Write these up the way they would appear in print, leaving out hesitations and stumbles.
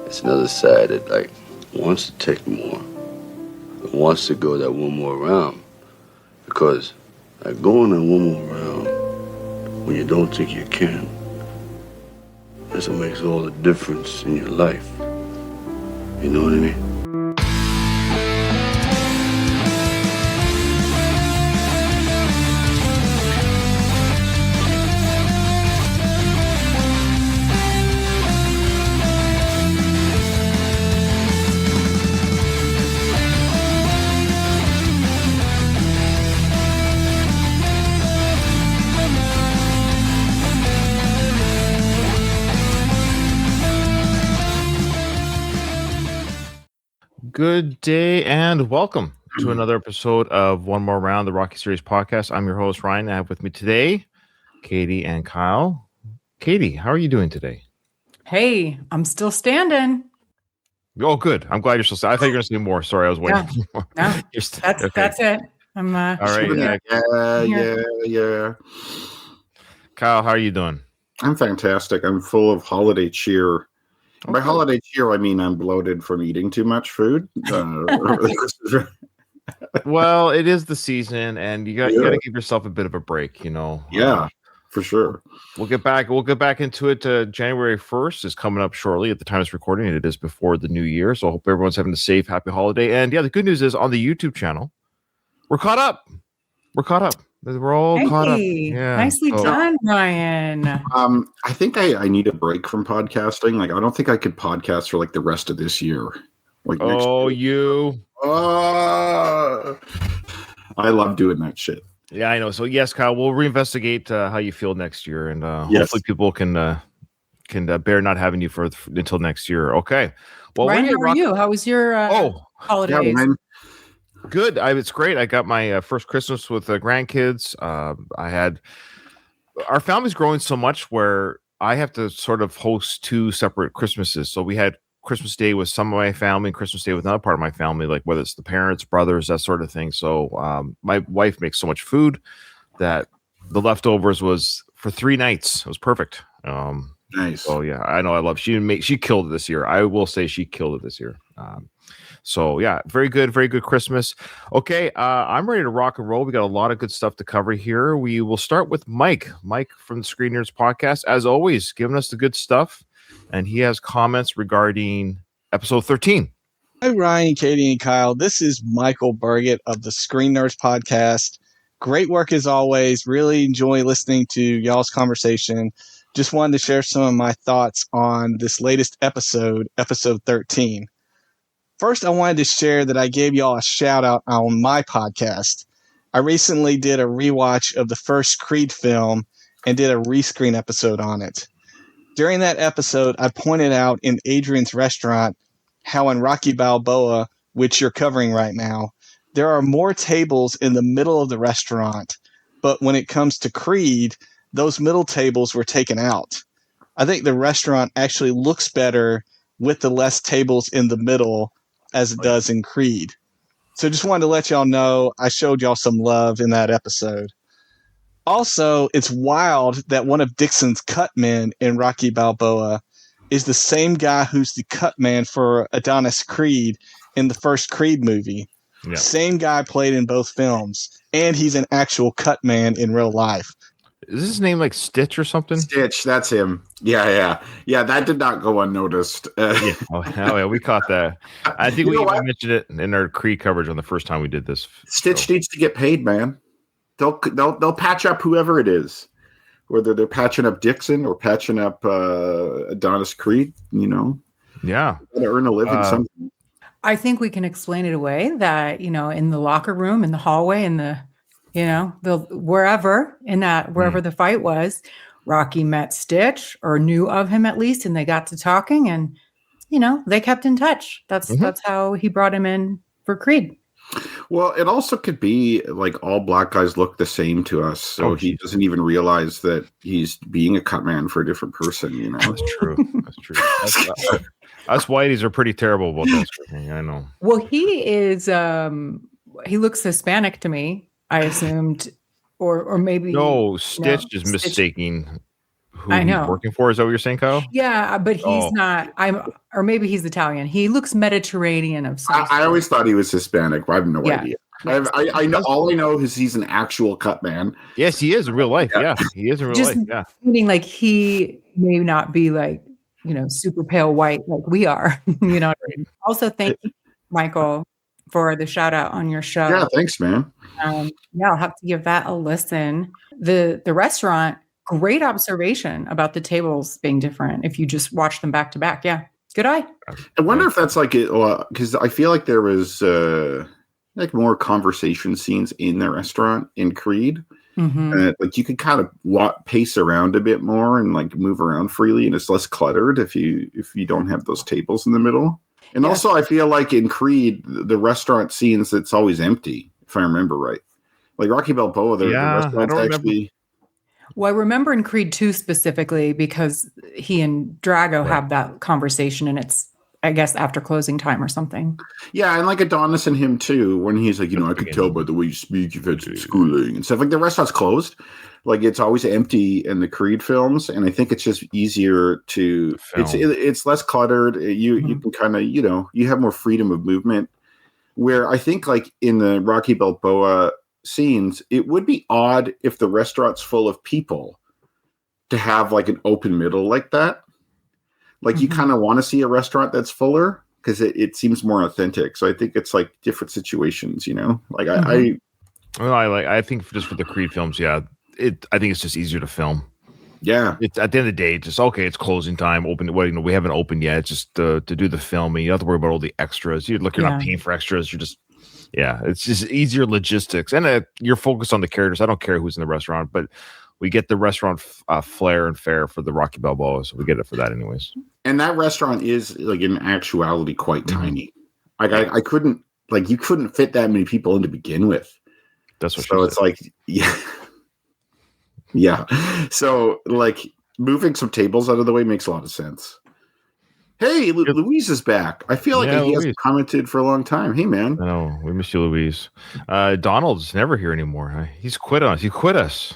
it's another side that like wants to take more, wants to go that one more round, because like going that one more round when you don't think you can, that's what makes all the difference in your life. You know what I mean? Good day and welcome to another episode of One More Round, the Rocky Series podcast. I'm your host, Ryan. I have with me today Katie and Kyle. Katie, how are you doing today? Hey, I'm still standing. Oh, good. I'm glad you're still standing. I thought you were going to say more. Sorry, I was waiting. No, that's it. I'm all right. Yeah. Kyle, how are you doing? I'm fantastic. I'm full of holiday cheer. Okay. By holiday cheer, I mean I'm bloated from eating too much food. Well, it is the season, and you got to give yourself a bit of a break, you know. Yeah, for sure. We'll get back into it. January 1st is coming up shortly at the time of this recording, and it is before the new year. So I hope everyone's having a safe, happy holiday. And yeah, the good news is on the YouTube channel, we're caught up. We're all caught up. Yeah. Nicely done, Ryan. I think I need a break from podcasting. Like, I don't think I could podcast for like the rest of this year. Like, next year. I love doing that shit. Yeah, I know. So yes, Kyle, we'll reinvestigate how you feel next year, and hopefully people can bear not having you for until next year. Okay. Well, Ryan, how are you? How was your holidays? Yeah, good. It's great. I got my first Christmas with grandkids. Our family's growing so much where I have to sort of host two separate Christmases. So we had Christmas Day with some of my family and Christmas Day with another part of my family, like whether it's the parents, brothers, that sort of thing. So my wife makes so much food that the leftovers was for 3 nights. It was perfect. Nice. Oh yeah, I know. I love. She killed it this year. I will say she killed it this year. So yeah, very good Christmas. Okay, I'm ready to rock and roll. We got a lot of good stuff to cover here. We will start with Mike from the Screen Nerds podcast, as always, giving us the good stuff, and he has comments regarding episode 13. Hi, Ryan, Katie, and Kyle. This is Michael Burgett of the Screen Nerds podcast. Great work as always. Really enjoy listening to y'all's conversation. Just wanted to share some of my thoughts on this latest episode 13. First, I wanted to share that I gave y'all a shout out on my podcast. I recently did a rewatch of the first Creed film and did a rescreen episode on it. During that episode, I pointed out in Adrian's restaurant how in Rocky Balboa, which you're covering right now, there are more tables in the middle of the restaurant. But when it comes to Creed, those middle tables were taken out. I think the restaurant actually looks better with the less tables in the middle as it does in Creed. So just wanted to let y'all know I showed y'all some love in that episode. Also, it's wild that one of Dixon's cut men in Rocky Balboa is the same guy who's the cut man for Adonis Creed in the first Creed movie. Yeah. Same guy played in both films, and he's an actual cut man in real life. Is his name like Stitch or something? Stitch, that's him. Yeah. That did not go unnoticed. Yeah. Oh, hell yeah, we caught that. I think we even mentioned it in our Creed coverage on the first time we did this. Stitch needs to get paid, man. They'll patch up whoever it is, whether they're patching up Dixon or patching up Adonis Creed. You know, yeah, to earn a living. Something. I think we can explain it away that in the locker room, in the hallway, in the wherever the fight was, Rocky met Stitch or knew of him at least, and they got to talking, and they kept in touch. That's how he brought him in for Creed. Well, it also could be like all black guys look the same to us, so he doesn't even realize that he's being a cut man for a different person. That's true. Us whiteys are pretty terrible about that sort of thing. I know. Well, he is. He looks Hispanic to me. I assumed, or maybe no. Stitch is mistaking who I he's know. working for. Is that what you're saying, Kyle? Yeah, but he's not. Or maybe he's Italian. He looks Mediterranean of some I always thought he was Hispanic. I have no idea. Yes. I know. All I know is he's an actual cut man. Yes, he is in real life. Yeah, he is in real life. Yeah, meaning like he may not be like super pale white like we are. You know. What I mean? Also, thank you, Michael, for the shout out on your show. Yeah, thanks, man. Yeah, I'll have to give that a listen. The restaurant, great observation about the tables being different if you just watch them back to back. Yeah, good eye. I wonder if that's like it, because I feel like there was like more conversation scenes in the restaurant in Creed. Mm-hmm. Like you could kind of pace around a bit more and like move around freely, and it's less cluttered if you don't have those tables in the middle. And also, I feel like in Creed, the restaurant scenes, it's always empty, if I remember right. Like Rocky Balboa, the restaurant's actually. Well, I remember in Creed 2 specifically because he and Drago have that conversation, and it's, I guess, after closing time or something. Yeah, and like Adonis and him too, when he's like, I could tell by the way you speak, you've had some schooling and stuff. Like the restaurant's closed. Like it's always empty in the Creed films, and I think it's just easier to it's less cluttered. You can kind of you have more freedom of movement. Where I think like in the Rocky Balboa scenes, it would be odd if the restaurant's full of people to have like an open middle like that. Like you kind of want to see a restaurant that's fuller because it seems more authentic. So I think it's like different situations, Like I think just for the Creed films, I think it's just easier to film. Yeah, it's at the end of the day, it's just it's closing time. Open, we haven't opened yet. It's just to do the filming. You don't have to worry about all the extras. You're not paying for extras. You're just it's just easier logistics, and you're focused on the characters. I don't care who's in the restaurant, but we get the restaurant flair and fare for the Rocky Balboa, so we get it for that anyways. And that restaurant is like in actuality quite tiny. Like I couldn't you couldn't fit that many people in to begin with. That's what. So it's like yeah. So like moving some tables out of the way makes a lot of sense. Hey, Louise is back. I feel like he hasn't commented for a long time. Hey, man. I know. We miss you, Louise. Donald's never here anymore. He's quit on us. He quit us.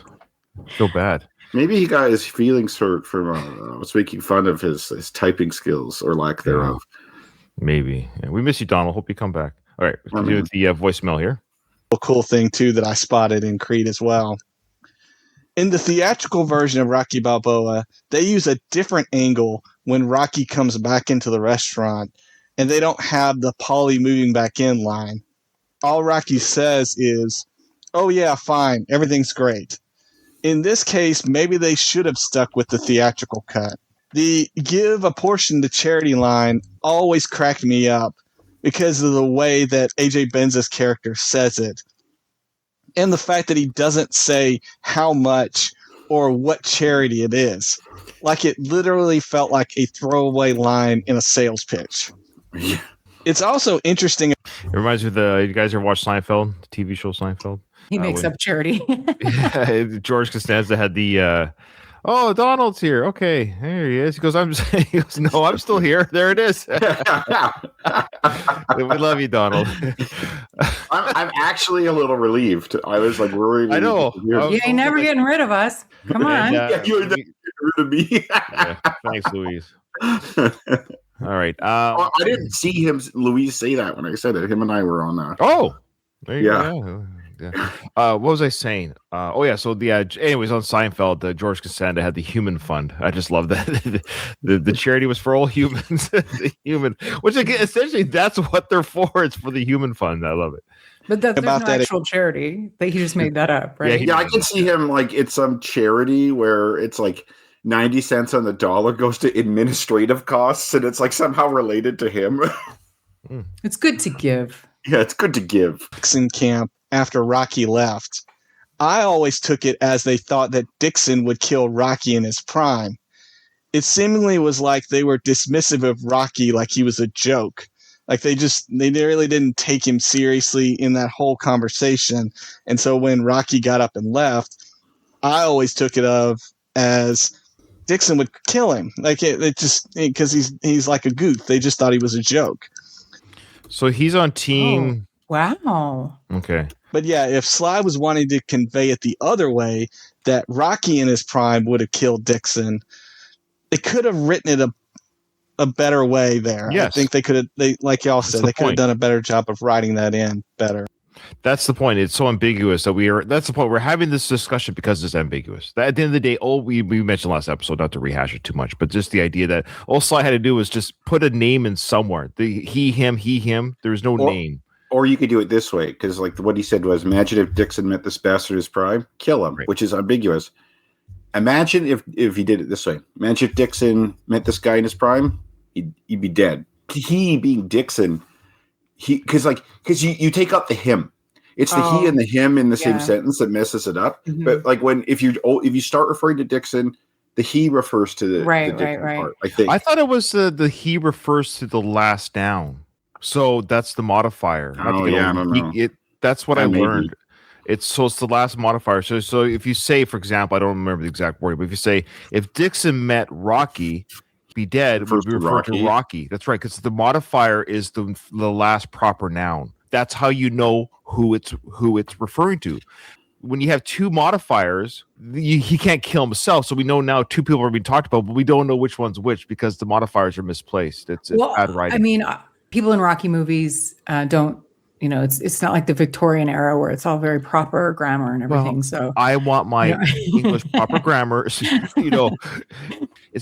I feel bad. Maybe he got his feelings hurt from was making fun of his typing skills or lack thereof. Maybe. Yeah, we miss you, Donald. Hope you come back. All right. Let's do the voicemail here. A cool thing, too, that I spotted in Creed as well. In the theatrical version of Rocky Balboa, they use a different angle when Rocky comes back into the restaurant, and they don't have the Paulie moving back in line. All Rocky says is, "Oh yeah, fine, everything's great." In this case, maybe they should have stuck with the theatrical cut. The "give a portion to charity" line always cracked me up because of the way that AJ Benza's character says it. And the fact that he doesn't say how much or what charity it is. Like it literally felt like a throwaway line in a sales pitch. Yeah. It's also interesting. It reminds me of you guys ever watch Seinfeld, the TV show Seinfeld? He makes up charity. George Costanza had the Donald's here. Okay, there he is. He goes, no, I'm still here. There it is. We love you, Donald. I'm actually a little relieved. I was like worried. I know. You ain't never getting rid of us. Come on. You're never getting rid of me. Thanks, Louise. All right. I didn't see Louise say that when I said it. Him and I were on that. There you go. Yeah. What was I saying? So anyways, on Seinfeld, George Costanza had the human fund. I just love that. the charity was for all humans. The human, which again, essentially that's what they're for. It's for the human fund. I love it. But there's no actual charity. He just made that up, right? Yeah, I can see him like it's some charity where it's like 90 cents on the dollar goes to administrative costs, and it's like somehow related to him. It's good to give. Yeah, it's good to give. Dixon camp after Rocky left. I always took it as they thought that Dixon would kill Rocky in his prime. It seemingly was like they were dismissive of Rocky like he was a joke. Like they really didn't take him seriously in that whole conversation. And so when Rocky got up and left, I always took it as Dixon would kill him. Like it just because he's like a goof. They just thought he was a joke. So he's on team Wow. Okay. But yeah, if Sly was wanting to convey it the other way, that Rocky in his prime would have killed Dixon, they could have written it a better way there. Yes. I think they could have, like y'all That's said, the they could have point. done a better job of writing that in better. That's the point. It's so ambiguous that that's the point. We're having this discussion because it's ambiguous. That at the end of the day, we mentioned last episode, not to rehash it too much, but just the idea that all Sly had to do was just put a name in somewhere. The he, him. There's no name. Or you could do it this way, because like what he said was, imagine if Dixon met this bastard in his prime, kill him, Right. which is ambiguous. Imagine if he did it this way. Imagine if Dixon met this guy in his prime, he'd be dead. He being Dixon, because you take out the him. It's the he and the him in the same sentence that messes it up. Mhm. But like if you start referring to Dixon, the he refers to the Dixon part. I think. I thought it was the he refers to the last noun. So that's the modifier. Oh, yeah, I don't know. That's what I Maybe. learned. It's the last modifier. So if you say, for example, I don't remember the exact word, but if you say, if Dixon met Rocky, be dead, we refer to Rocky. That's right, because the modifier is the last proper noun. That's how you know who it's referring to. When you have two modifiers, he can't kill himself. So we know now two people are being talked about, but we don't know which one's which because the modifiers are misplaced. It's bad writing. I mean, people in Rocky movies don't, it's not like the Victorian era where it's all very proper grammar and everything. Well, so I want my English proper grammar. It's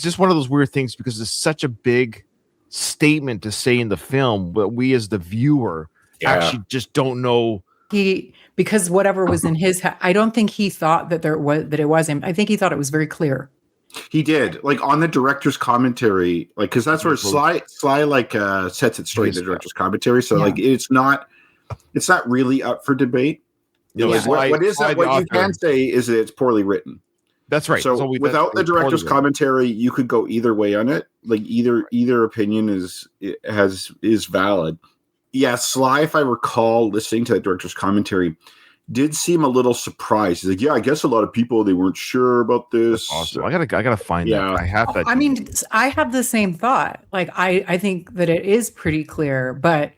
just one of those weird things because it's such a big statement to say in the film, but we as the viewer actually just don't know. Because whatever was in his head, I don't think he thought that it was him. I think he thought it was very clear. He did, like on the director's commentary, like because that's where Sly sets it straight in the director's commentary. So like it's not really up for debate. What you can say is that it's poorly written. That's right. So without the director's commentary, you could go either way on it. Like either opinion is valid. Yeah, Sly, if I recall listening to the director's commentary, did seem a little surprised. He's like, yeah, I guess a lot of people, they weren't sure about this. That's awesome. I gotta find that. I have that. I mean, I have the same thought. Like, I think that it is pretty clear, but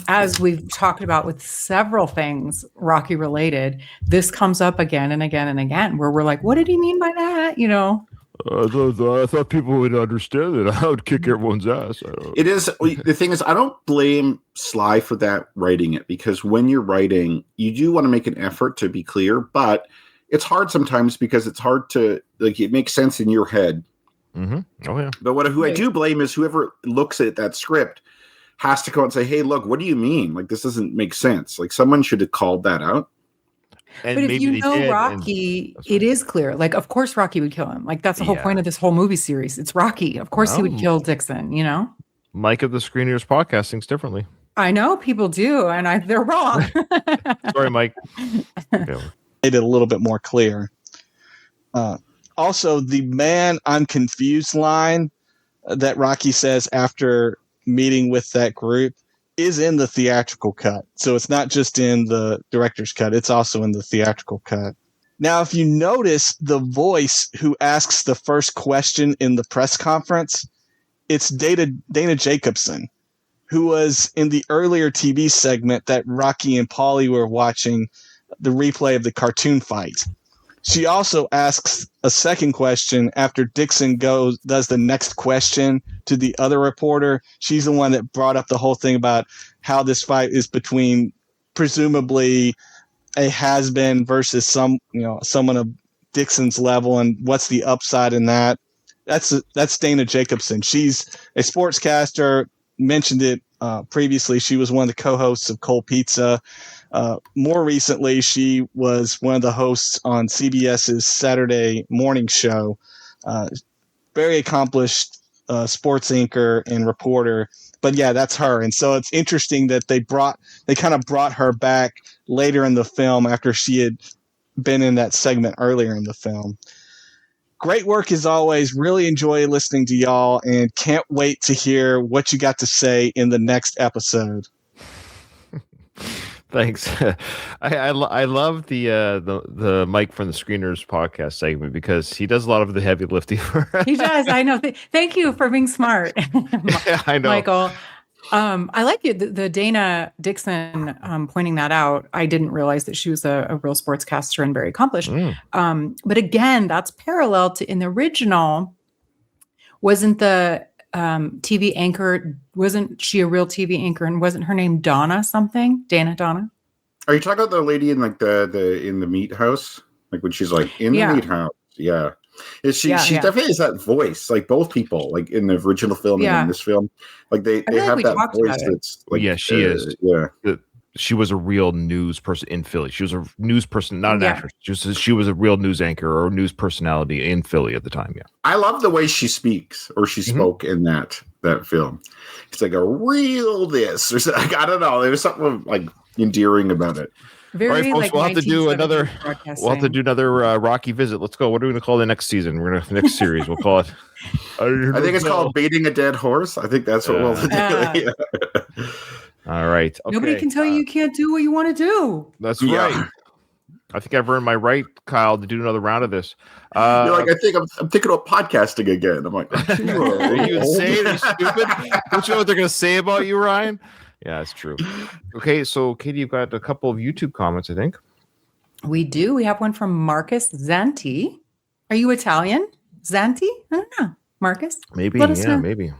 as we've talked about with several things Rocky related, this comes up again and again and again, where we're like, what did he mean by that? I thought people would understand it. I would kick everyone's ass. It is. The thing is, I don't blame Sly for that writing it, because when you're writing, you do want to make an effort to be clear, but it's hard sometimes because it's hard to, like, it makes sense in your head. Mm-hmm. Oh, yeah. But who I do blame is whoever looks at that script has to go and say, hey, look, what do you mean? Like, this doesn't make sense. Like, someone should have called that out. And but if you know Rocky, it is clear. Like, of course, Rocky would kill him. Like, that's the whole point of this whole movie series. It's Rocky. Of course, he would kill Dixon. Mike of the Screeners podcast thinks differently. I know people do, and they're wrong. Sorry, Mike. Made it a little bit more clear. Also, the "man, I'm confused" line that Rocky says after meeting with that group is in the theatrical cut. So it's not just in the director's cut, it's also in the theatrical cut. Now, if you notice the voice who asks the first question in the press conference, it's Dana Jacobson, who was in the earlier TV segment that Rocky and Paulie were watching, the replay of the cartoon fight. She also asks a second question after Dixon does the next question to the other reporter. She's the one that brought up the whole thing about how this fight is between presumably a has-been versus someone of Dixon's level, and what's the upside in that. That's Dana Jacobson. She's a sportscaster. Mentioned it previously. She was one of the co-hosts of Cold Pizza. More recently, she was one of the hosts on CBS's Saturday morning show. Very accomplished sports anchor and reporter. But yeah, that's her. And so it's interesting that they kind of brought her back later in the film after she had been in that segment earlier in the film. Great work as always. Really enjoy listening to y'all and can't wait to hear what you got to say in the next episode. Thanks. I love the Mike from the Screeners podcast segment because he does a lot of the heavy lifting. He does. I know. Thank you for being smart. I know, Michael. I like it. The Dana Dixon pointing that out. I didn't realize that she was a real sportscaster and very accomplished. But again, that's parallel to in the original. Wasn't the TV anchor? Wasn't she a real TV anchor? And wasn't her name Donna something? Donna? Are you talking about the lady in like the in the meat house? Like when she's like in the meat house? Yeah. She definitely has that voice, like both people, like in the original film and in this film, like they have that voice that's like, she is. Yeah, she was a real news person in Philly. She was a news person, not an actress. She was a real news anchor or news personality in Philly at the time. Yeah, I love the way she speaks or she spoke in that film. It's like a real this or something. I don't know. There was something like endearing about it. Very, all right, folks, like we'll have to do another. We'll have to do another Rocky visit. Let's go. What are we going to call the next season? We're going to the next series. We'll call it. I think it's called Beating a Dead Horse. I think that's what we'll do. Yeah. All right. Okay. Nobody can tell you can't do what you want to do. That's right. I think I've earned my right, Kyle, to do another round of this. You're like, I think I'm thinking about podcasting again. I'm like, are you insane? Are you stupid? Don't you know what they're going to say about you, Ryan? Yeah, it's true. Okay, so Katie, you've got a couple of YouTube comments, I think. We do. We have one from Marcus Zanti. Are you Italian? Zanti? I don't know. Marcus? Maybe, Let us know. Maybe.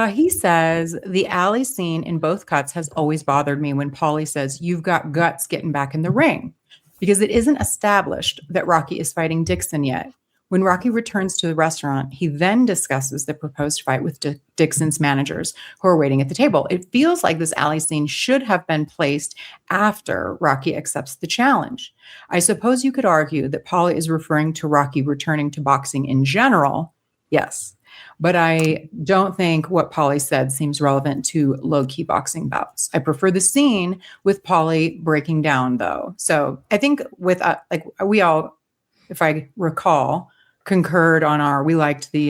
He says, the alley scene in both cuts has always bothered me when Paulie says, you've got guts getting back in the ring. Because it isn't established that Rocky is fighting Dixon yet. When Rocky returns to the restaurant, he then discusses the proposed fight with Dixon's managers who are waiting at the table. It feels like this alley scene should have been placed after Rocky accepts the challenge. I suppose you could argue that Paulie is referring to Rocky returning to boxing in general. Yes. But I don't think what Paulie said seems relevant to low-key boxing bouts. I prefer the scene with Paulie breaking down, though. So I think with we all, if I recall, concurred on we liked the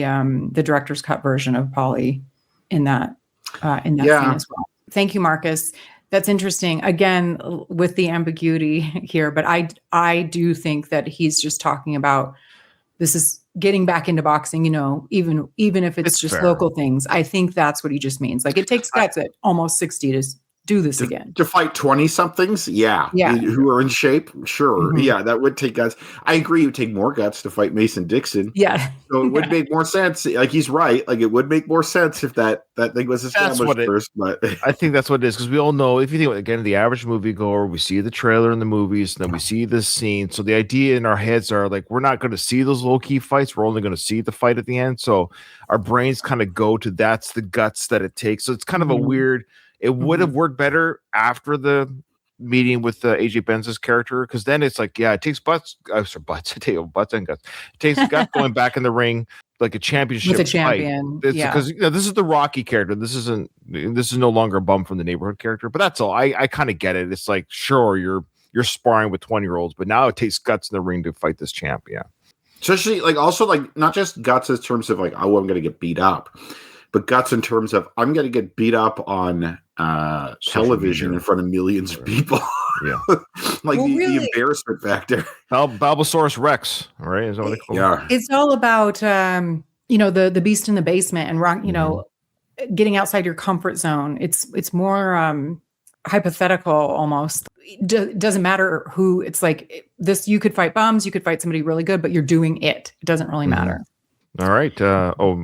director's cut version of Paulie in that scene as well. Thank you, Marcus. That's interesting. Again, with the ambiguity here, but I do think that he's just talking about this is getting back into boxing, even if it's just fair. Local things. I think that's what he just means. Like it takes guts at almost 60 to do this again. To fight 20-somethings? Yeah. Who are in shape? Sure. Mm-hmm. Yeah, that would take guts. I agree it would take more guts to fight Mason Dixon. Yeah. So it would make more sense. Like he's right. Like it would make more sense if that thing was established first. But I think that's what it is. Because we all know, if you think, again, the average moviegoer, we see the trailer in the movies, and then we see this scene. So the idea in our heads are like, we're not going to see those low-key fights. We're only going to see the fight at the end. So our brains kind of go to that's the guts that it takes. So it's kind of a weird... It would have worked better after the meeting with AJ Benz's character, because then it's like, it takes butts and guts. It takes guts going back in the ring like a championship with a champion. Because this is the Rocky character. This is no longer a bum from the neighborhood character. But that's all. I kind of get it. It's like, sure, you're sparring with 20-year-olds, but now it takes guts in the ring to fight this champ. Yeah. Especially not just guts in terms of like, oh, I'm going to get beat up, but guts in terms of I'm going to get beat up on television in front of millions of people. Yeah. The embarrassment factor. Balbosaurus Rex, right? Is that what they call it? It's all about, the beast in the basement and rock, getting outside your comfort zone. It's more hypothetical almost. Doesn't matter who. It's like this, you could fight bums, you could fight somebody really good, but you're doing it. It doesn't really matter. All right.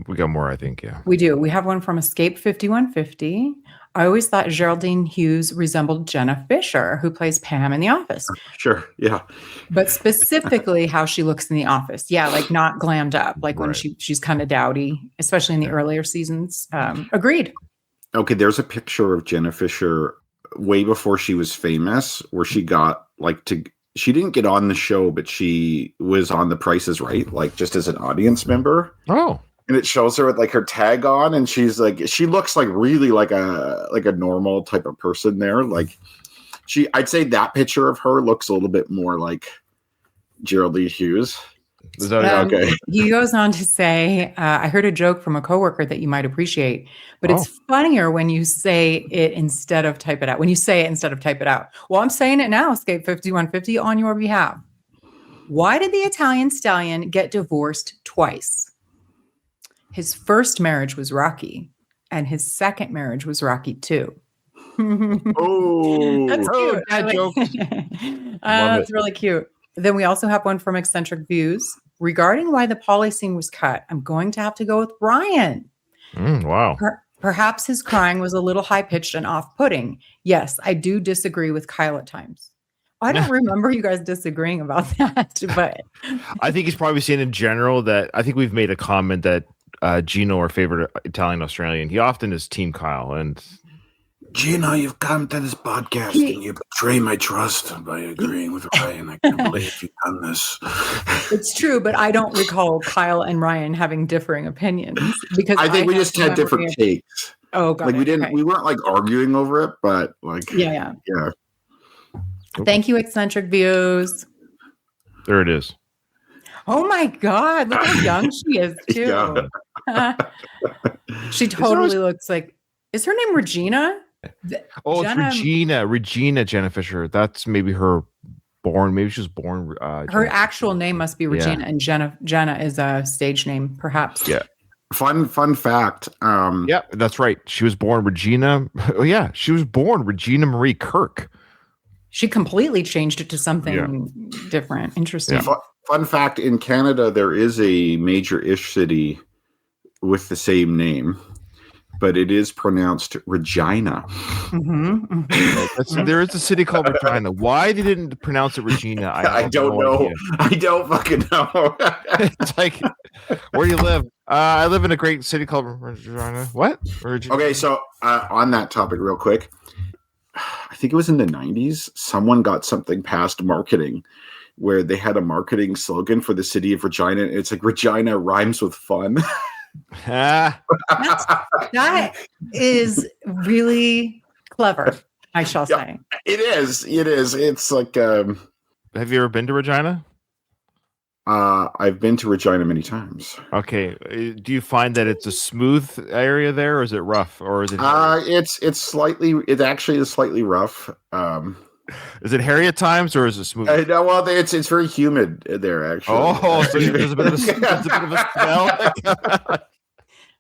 We got more, I think. Yeah. We do. We have one from Escape 5150. I always thought Geraldine Hughes resembled Jenna Fisher, who plays Pam in The Office. Sure. Yeah. But specifically how she looks in The Office. Yeah. Like not glammed up, like when she's kind of dowdy, especially in the earlier seasons. Agreed. Okay. There's a picture of Jenna Fisher way before she was famous where she got she didn't get on the show, but she was on The Price is Right, like just as an audience member. Oh. And it shows her with like her tag on, and she's like, she looks like really like a normal type of person there. Like I'd say that picture of her looks a little bit more like Geraldine Hughes. Is that okay? He goes on to say, I heard a joke from a coworker that you might appreciate, but it's funnier when you say it instead of type it out. When you say it instead of type it out. Well, I'm saying it now, Escape 5150, on your behalf. Why did the Italian stallion get divorced twice? His first marriage was Rocky. and his second marriage was Rocky 2. Oh, That's Oh, cute. dad jokes. That's really cute. Then we also have one from Eccentric Views. Regarding why the Polly scene was cut, I'm going to have to go with Ryan. Wow. Perhaps his crying was a little high-pitched and off-putting. Yes, I do disagree with Kyle at times. I don't remember you guys disagreeing about that, but I think he's probably saying in general that I think we've made a comment that Gino, our favorite Italian Australian, he often is Team Kyle. And Gino, you've come to this podcast and you betray my trust by agreeing with Ryan. I can't believe you've done this. it's true, but I don't recall Kyle and Ryan having differing opinions because I think we just had memory different of- takes. Oh, God. Like we weren't like arguing over it, but like, Yeah. Okay. Thank you, Eccentric Views. there it is. Oh my God, look how young she is, too. She totally looks like, is her name Regina? Oh, Jenna- it's Regina Jenna Fisher. That's maybe her born. Maybe she was born. Her Jenna actual name must be Regina, and Jenna is a stage name, perhaps. Yeah. Fun fact. Yeah, that's right. She was born Regina. Oh, yeah. She was born Regina Marie Kirk. She completely changed it to something different. Interesting. Fun fact, in Canada, there is a major-ish city with the same name, but it is pronounced Regina. There is a city called Regina. Why they didn't pronounce it Regina? I don't no know. idea. I don't fucking know. It's like, where do you live? I live in a great city called Regina. What? Regina? Okay, so on that topic real quick, I think it was in the 90s, someone got something past marketing where they had a marketing slogan for the city of Regina. And it's like, Regina rhymes with fun. Ah, That is really clever, I shall say. It is. It's like, have you ever been to Regina? I've been to Regina many times. Okay. Do you find that it's a smooth area there, or is it rough, or is it? It actually is slightly rough. Is it hairy at times, or is it smooth? No, well, it's very humid there, actually. Oh, so there's a bit of a smell.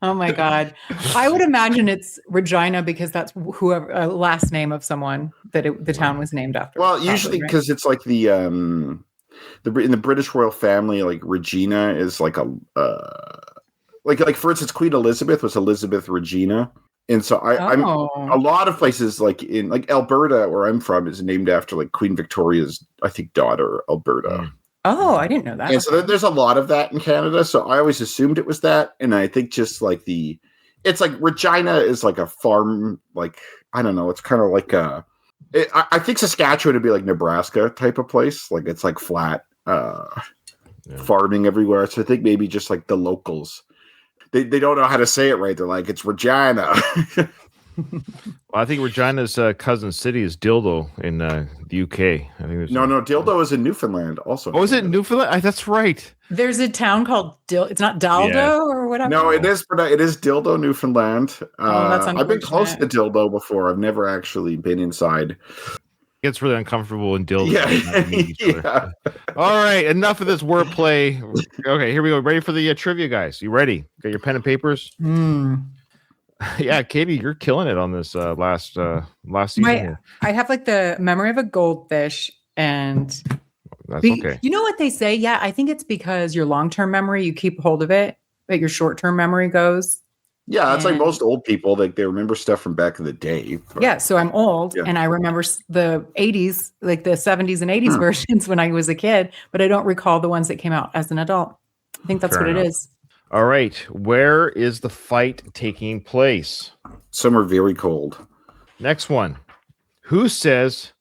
Oh my God. I would imagine it's Regina because that's whoever last name of someone that the town was named after. Well, usually right? because it's like in the British royal family, like Regina is like a like for instance, Queen Elizabeth was Elizabeth Regina, and so I'm a lot of places like in like Alberta, where I'm from, is named after like Queen Victoria's, I think, daughter, Alberta. Oh, I didn't know that. And so there's a lot of that in Canada. So I always assumed it was that, and I think just like it's like Regina is like a farm, like I don't know, it's kind of like I think Saskatchewan would be like Nebraska type of place. Like it's like flat farming everywhere. So I think maybe just like the locals, they don't know how to say it right. They're like, it's Regina. Well, I think Regina's cousin city is Dildo in the UK. I think No, Dildo is in Newfoundland also. Oh, is it Newfoundland? That's right. There's a town called it's not Daldo or whatever. No, it is Dildo, Newfoundland. That's I've been close to unfortunate. Dildo before. I've never actually been inside. It's really uncomfortable in Dildo. Yeah. All right, enough of this wordplay. Okay, here we go. Ready for the trivia, guys? You ready? Got your pen and papers? Yeah, Katie, you're killing it on this last season. Here. I have like the memory of a goldfish, and That's okay. You know what they say? Yeah, I think it's because your long-term memory, you keep hold of it, but your short-term memory goes. Yeah, that's like most old people. Like they remember stuff from back in the day. But, Yeah, so I'm old, and I remember the 80s, like the 70s and 80s versions when I was a kid, but I don't recall the ones that came out as an adult. I think that's Fair what enough. it is. All right, where is the fight taking place? Somewhere very cold. Next one. Who says,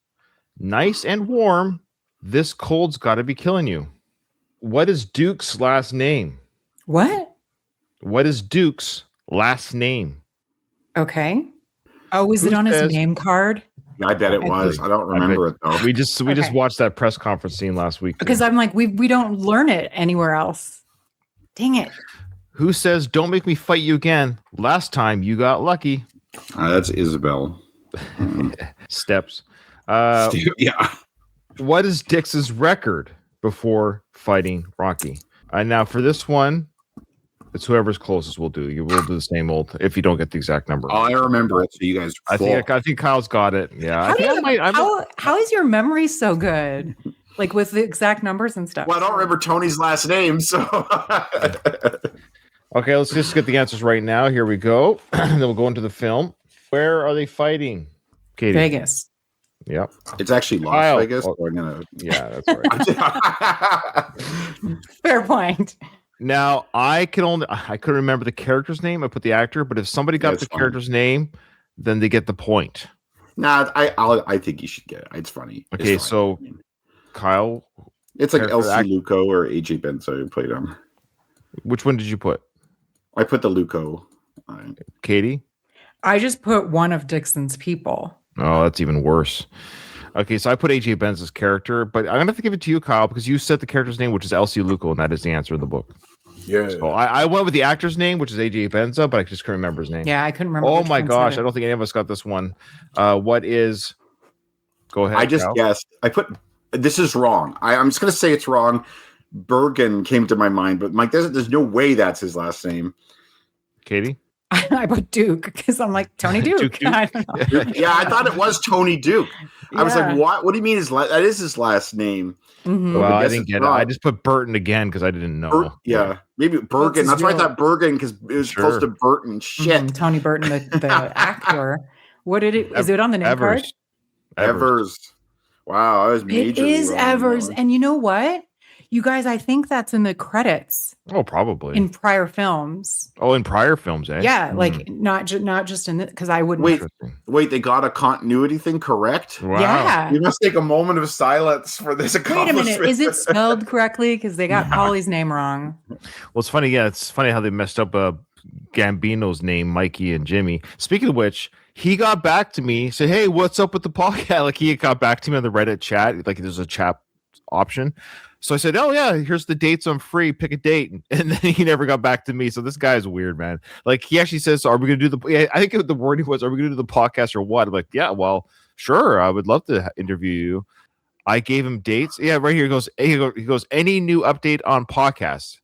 nice and warm, this cold's got to be killing you? What is Duke's last name? What? What is Duke's last name? Okay. Oh, is it on his name card? I bet it was. I don't remember it though. We just watched that press conference scene last week. Because I'm like, we don't learn it anywhere else. Dang it. Who says, don't make me fight you again? Last time you got lucky. That's Isabel. Steps. Yeah. What is Dix's record before fighting Rocky? And now for this one, It's whoever's closest will do. You will do the same old if you don't get the exact number. Oh, I remember it. So you guys. I think Kyle's got it. Yeah. How is your memory so good? Like with the exact numbers and stuff. Well, I don't remember Tony's last name, so. Okay, let's just get the answers right now. Here we go. Then we'll go into the film. Where are they fighting? Katie. Vegas. Yep. It's actually Las Vegas. So I'm gonna... Yeah, that's right. Fair point. Now I couldn't remember the character's name. I put the actor, but if somebody got the character's name, then they get the point. Nah, I think you should get it. It's funny. Okay, it's so Kyle, it's like Elsie Luco or AJ Benzo who played him. Which one did you put? I put the Luco. Katie, I just put one of Dixon's people. Oh, that's even worse. Okay, so I put AJ Benz's character, but I'm gonna have to give it to you, Kyle, because you said the character's name, which is Elsie Luco, and that is the answer in the book. Yeah. So I went with the actor's name, which is AJ Benza, but I just couldn't remember his name. Yeah, I couldn't remember. Oh my gosh, I don't think any of us got this one. What is? Go ahead. I just Kyle. guessed. I put. This is wrong. I'm just gonna say it's wrong. Bergen came to my mind, but Mike, there's no way that's his last name. Katie. I put Duke because I'm like Tony Duke. Duke. I don't know. Yeah, I thought it was Tony Duke. I was like, what? What do you mean that is his last name? Mm-hmm. Well, I didn't get it. I just put Burton again because I didn't know. Maybe Bergen. That's why I thought Bergen because it was close to Burton. Shit, Tony Burton, the actor. What did it? Is it on the name card? Evers. Wow, I was majorly It is wrong. Evers, and you know what? You guys, I think that's in the credits. Oh, probably in prior films. Oh, in prior films, eh? Yeah, like not just in because I wouldn't. Wait, they got a continuity thing correct? Wow. Yeah, we must take a moment of silence for this accomplishment. Wait a minute, is it spelled correctly? Because they got Polly's name wrong. Well, it's funny. Yeah, it's funny how they messed up Gambino's name, Mikey and Jimmy. Speaking of which, he got back to me, said, "Hey, what's up with the podcast?" Like he got back to me on the Reddit chat. Like there's a chat option. So I said, "Oh yeah, here's the dates. I'm free. Pick a date." And then he never got back to me. So this guy is weird, man. Like he actually says, so "Are we going to do the?" Yeah, I think the wording was, "Are we going to do the podcast or what?" I'm like, "Yeah, well, sure. I would love to interview you." I gave him dates. Yeah, right here he goes. He goes. Any new update on podcasts?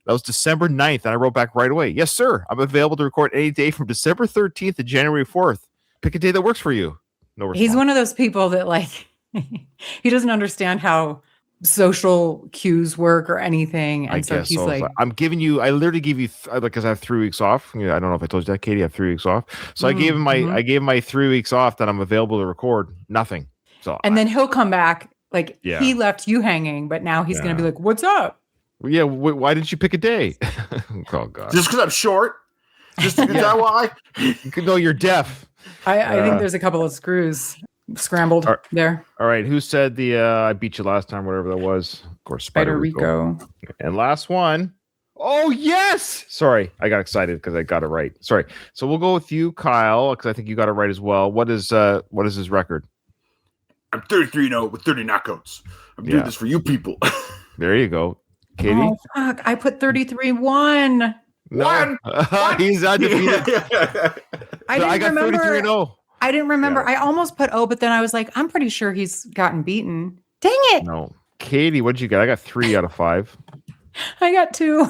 That was December 9th, and I wrote back right away. Yes, sir. I'm available to record any day from December 13th to January 4th. Pick a day that works for you. No response. He's one of those people that like he doesn't understand how social cues work or anything, and so he's like, I'm giving you. I literally give you because I have 3 weeks off. I don't know if I told you that, Katie. I have 3 weeks off, so I gave him my 3 weeks off that I'm available to record. Nothing. So then he'll come back like he left you hanging, but now he's gonna be like, "What's up?" Yeah. Why didn't you pick a day? Oh God. Just because I'm short. Is that why? No, you're deaf. I think there's a couple of screws scrambled there. All right, who said the I beat you last time, whatever that was? Of course, Spider Rico. And last one. Oh yes. Sorry, I got excited because I got it right. Sorry. So we'll go with you, Kyle, because I think you got it right as well. What is his record? I'm 33-0 with 30 knockouts. I'm doing this for you people. There you go, Katie. Oh fuck! I put 33-1. No. He's undefeated. I got 33-0. I didn't remember. Yeah. I almost put but then I was like, I'm pretty sure he's gotten beaten. Dang it. No. Katie, what did you get? I got 3 out of 5. I got 2.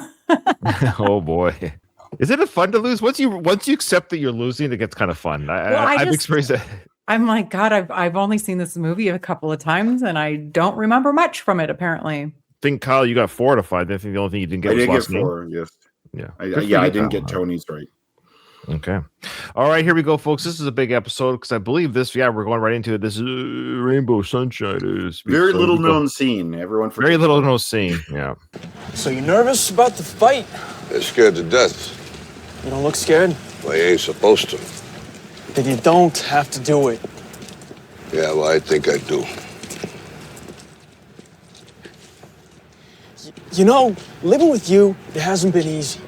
Oh boy. Is it fun to lose? Once you accept that you're losing, it gets kind of fun. I've experienced that. I'm like, God, I've only seen this movie a couple of times and I don't remember much from it, apparently. I think, Kyle, you got 4 out of 5. I think the only thing you didn't get was last name. 4, yes. Yeah. I didn't get Tony's right. Okay. All right, here we go, folks. This is a big episode because I believe we're going right into it. This is Rainbow Sunshine. Very little known scene. Everyone forgets. Very little known scene. Yeah. So you nervous about the fight? They're scared to death. You don't look scared? Well, you ain't supposed to. Then you don't have to do it. Yeah, well, I think I do. You know, living with you, it hasn't been easy.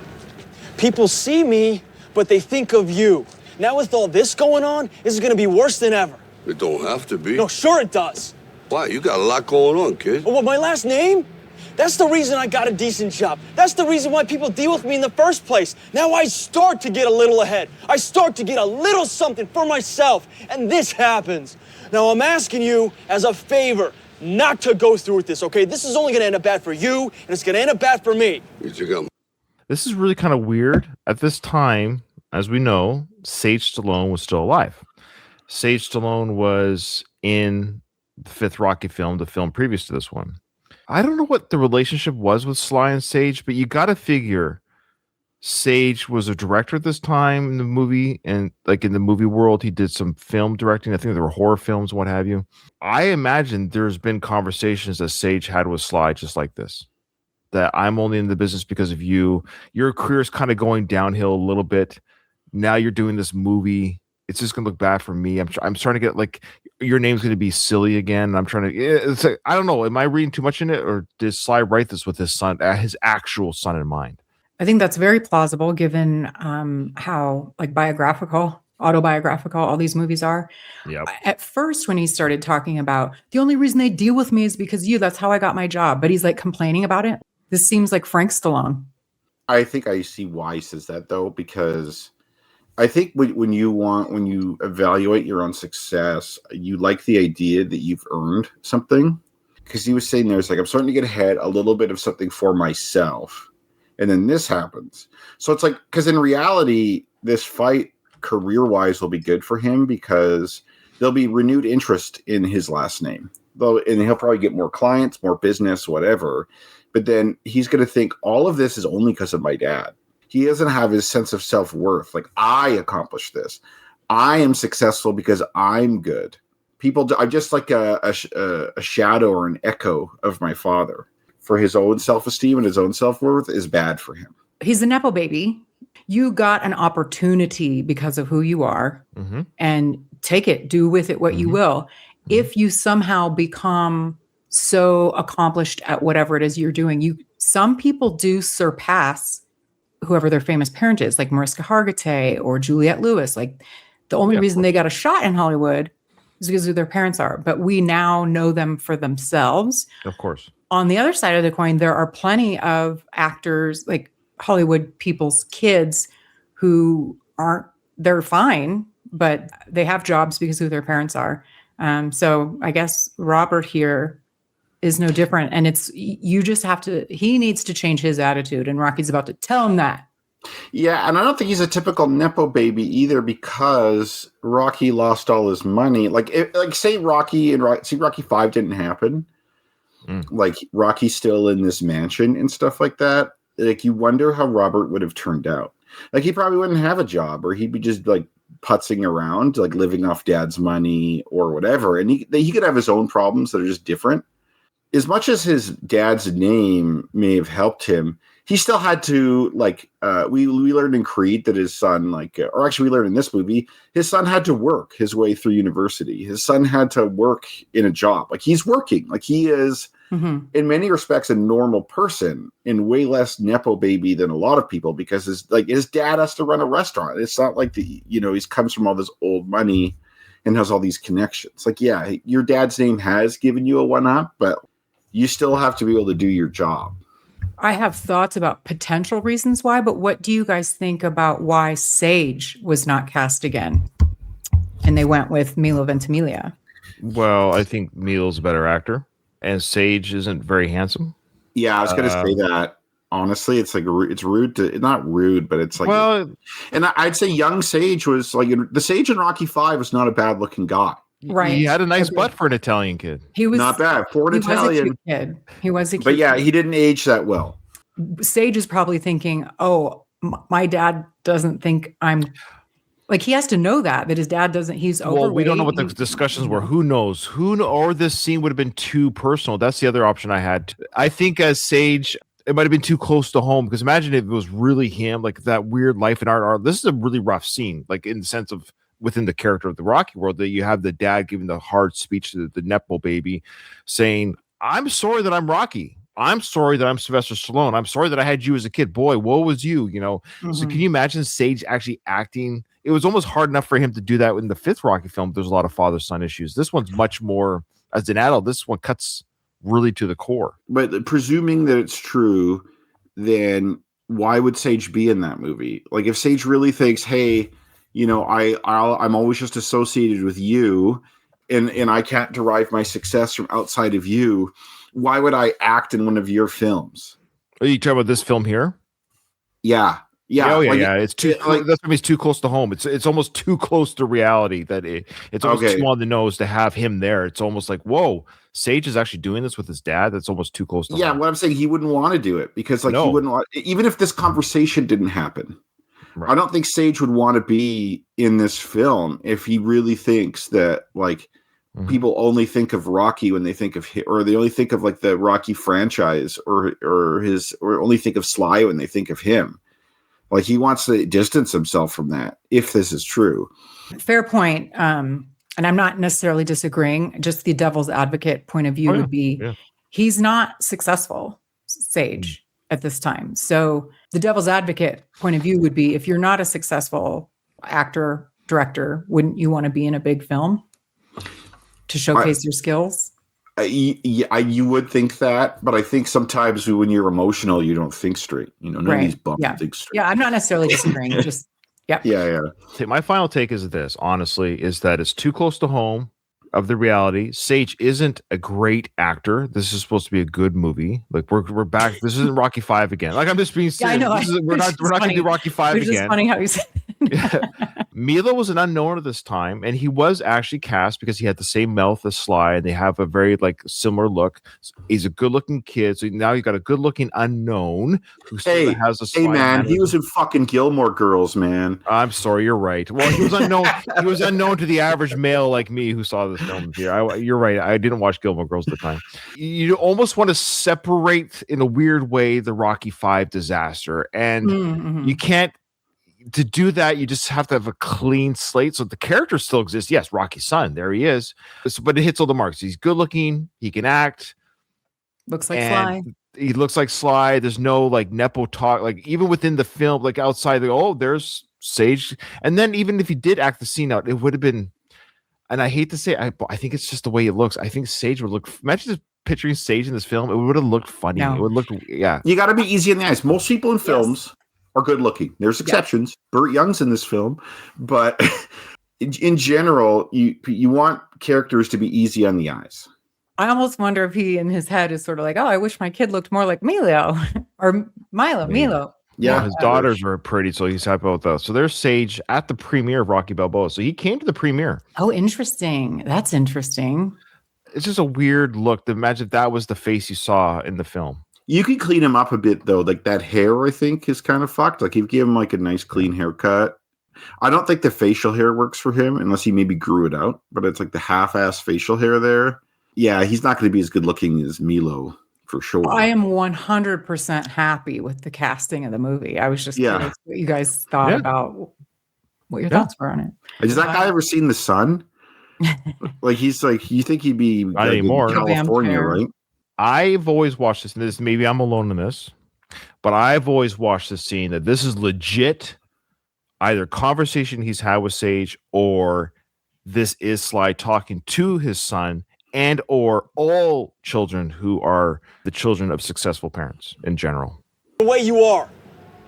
People see me, but they think of you. Now with all this going on, this is gonna be worse than ever. It don't have to be. No, sure it does. Why? You got a lot going on, kid. Oh, what, my last name? That's the reason I got a decent job. That's the reason why people deal with me in the first place. Now I start to get a little ahead. I start to get a little something for myself, and this happens. Now I'm asking you as a favor not to go through with this, okay? This is only gonna end up bad for you, and it's gonna end up bad for me. You got This is really kind of weird. At this time, as we know, Sage Stallone was still alive. Sage Stallone was in the fifth Rocky film, the film previous to this one. I don't know what the relationship was with Sly and Sage, but you got to figure Sage was a director at this time in the movie, and like in the movie world, he did some film directing. I think there were horror films, what have you. I imagine there's been conversations that Sage had with Sly just like this. That I'm only in the business because of you. Your career's kind of going downhill a little bit. Now you're doing this movie. It's just gonna look bad for me. I'm trying to get like your name's gonna be silly again. I'm trying to. It's like, I don't know. Am I reading too much in it, or did Sly write this with his son, his actual son in mind? I think that's very plausible given how like autobiographical all these movies are. Yep. At first, when he started talking about the only reason they deal with me is because you, that's how I got my job. But he's like complaining about it. This seems like Frank Stallone. I think I see why he says that though, because I think when you evaluate your own success, you like the idea that you've earned something. Because he was saying there's like, I'm starting to get ahead, a little bit of something for myself. And then this happens. So it's like, because in reality, this fight career-wise will be good for him because there'll be renewed interest in his last name. And he'll probably get more clients, more business, whatever. But then he's going to think all of this is only because of my dad. He doesn't have his sense of self-worth. Like, I accomplished this. I am successful because I'm good. I'm just like a shadow or an echo of my father. For his own self-esteem and his own self-worth is bad for him. He's a Nepo baby. You got an opportunity because of who you are, and take it, do with it what you will. If you somehow become so accomplished at whatever it is you're doing, some people do surpass whoever their famous parent is, like Mariska Hargitay or Juliette Lewis. Like the only reason they got a shot in Hollywood is because of who their parents are. But we now know them for themselves. Of course. On the other side of the coin, there are plenty of actors, like Hollywood people's kids, who they're fine, but they have jobs because of who their parents are. So I guess Robert here is no different. And he needs to change his attitude. And Rocky's about to tell him that. Yeah, and I don't think he's a typical Nepo baby either because Rocky lost all his money. Say Rocky 5 didn't happen. Like Rocky's still in this mansion and stuff like that. Like you wonder how Robert would have turned out. Like he probably wouldn't have a job, or he'd be just like putzing around, like living off dad's money or whatever. And he could have his own problems that are just different. As much as his dad's name may have helped him, he still had to we learned in Creed that his son or actually we learned in this movie, his son had to work his way through university. His son had to work in a job. Like he's working. Like he is in many respects a normal person and way less Nepo baby than a lot of people because his dad has to run a restaurant. It's not like he comes from all this old money and has all these connections. Like, yeah, your dad's name has given you a one-up, but you still have to be able to do your job. I have thoughts about potential reasons why, but what do you guys think about why Sage was not cast again? And they went with Milo Ventimiglia. Well, I think Milo's a better actor, and Sage isn't very handsome. Yeah, I was going to say that. Honestly, it's like it's rude to not rude, but it's like. Well, and I'd say young Sage was like the Sage in Rocky 5 was not a bad looking guy. Right, he had a nice butt for an Italian kid. He was not bad for an Italian was a cute kid. He was a cute but yeah, kid. he didn't age that well. Sage is probably thinking, "Oh, my dad doesn't think I'm." Like he has to know that his dad doesn't. He's overweight. Well, we don't know what the discussions were. Who knows? Or this scene would have been too personal. That's the other option I had. I think as Sage, it might have been too close to home because imagine if it was really him, like that weird life and art. This is a really rough scene, like in the sense of within the character of the Rocky world, that you have the dad giving the hard speech to the Nepo baby, saying, "I'm sorry that I'm Rocky. I'm sorry that I'm Sylvester Stallone. I'm sorry that I had you as a kid. Boy, woe was you." So can you imagine Sage actually acting? It was almost hard enough for him to do that in the fifth Rocky film. There's a lot of father-son issues. This one's much more, as an adult, this one cuts really to the core. But presuming that it's true, then why would Sage be in that movie? Like if Sage really thinks, hey, I'm always just associated with you and I can't derive my success from outside of you, why would I act in one of your films? Are you talking about this film here? Yeah. Oh yeah, like, yeah. It's too. That's what I mean. It's too close to home. It's almost too close to reality. That it's almost too on the nose to have him there. It's almost like, whoa, Sage is actually doing this with his dad. That's almost too close to home. What I'm saying, he wouldn't want to do it because, like, he wouldn't want. Even if this conversation didn't happen, right. I don't think Sage would want to be in this film if he really thinks that, like, people only think of Rocky when they think of him, or they only think of like the Rocky franchise, or only think of Sly when they think of him. Like, he wants to distance himself from that, if this is true. Fair point. And I'm not necessarily disagreeing. Just the devil's advocate point of view would be he's not successful, Sage, at this time. So the devil's advocate point of view would be, if you're not a successful actor, director, wouldn't you want to be in a big film to showcase your skills? You would think that, but I think sometimes when you're emotional, you don't think straight. None of these bums think straight. Yeah, I'm not necessarily disagreeing. Just yeah. My final take is this, honestly, is that it's too close to home of the reality. Sage isn't a great actor. This is supposed to be a good movie. Like, we're back. This isn't Rocky 5 again. Like, I'm just being serious. Yeah, I know. We're not going to do Rocky 5 again. It's just funny how you said Milo was an unknown at this time, and he was actually cast because he had the same mouth as Sly, and they have a very, like, similar look. He's a good-looking kid, so now you got a good-looking unknown who still has a Sly. Hey, man, he was in fucking Gilmore Girls, man. I'm sorry, you're right. Well, he was unknown. He was unknown to the average male like me who saw this film here. You're right. I didn't watch Gilmore Girls at the time. You almost want to separate, in a weird way, the Rocky 5 disaster, and you can't. To do that, you just have to have a clean slate. So the character still exists. Yes, Rocky's son, there he is. But it hits all the marks. He's good looking. He can act. Looks like Sly. He looks like Sly. There's no, like, nepo talk. Like, even within the film, like, outside, there's Sage. And then even if he did act the scene out, it would have been. And I hate to say, I think it's just the way it looks. I think Sage would look. Imagine just picturing Sage in this film. It would have looked funny. No. It would look. Yeah. You got to be easy on the eyes. Most people in films are good looking. There's exceptions. Burt Young's in this film, but in general, you want characters to be easy on the eyes. I almost wonder if he in his head is sort of like, oh, I wish my kid looked more like Milo or Milo. Yeah, his daughters were pretty, so he's happy about that. So there's Sage at the premiere of Rocky Balboa. So he came to the premiere. Oh, interesting. That's interesting. It's just a weird look. Imagine if that was the face you saw in the film. You can clean him up a bit, though. Like, that hair, I think, is kind of fucked. Like, you give him, like, a nice clean haircut. I don't think the facial hair works for him unless he maybe grew it out. But it's like the half-ass facial hair there. Yeah, he's not going to be as good looking as Milo, for sure. I am 100% happy with the casting of the movie. I was just curious what you guys thought about, what your thoughts were on it. Has that guy ever seen The Sun? Like, he's like, you think he'd be not anymore. In California, right? I've always watched this, and this, maybe I'm alone in this, but I've always watched this scene that this is legit either conversation he's had with Sage, or this is Sly talking to his son, and or all children who are the children of successful parents in general. The way you are.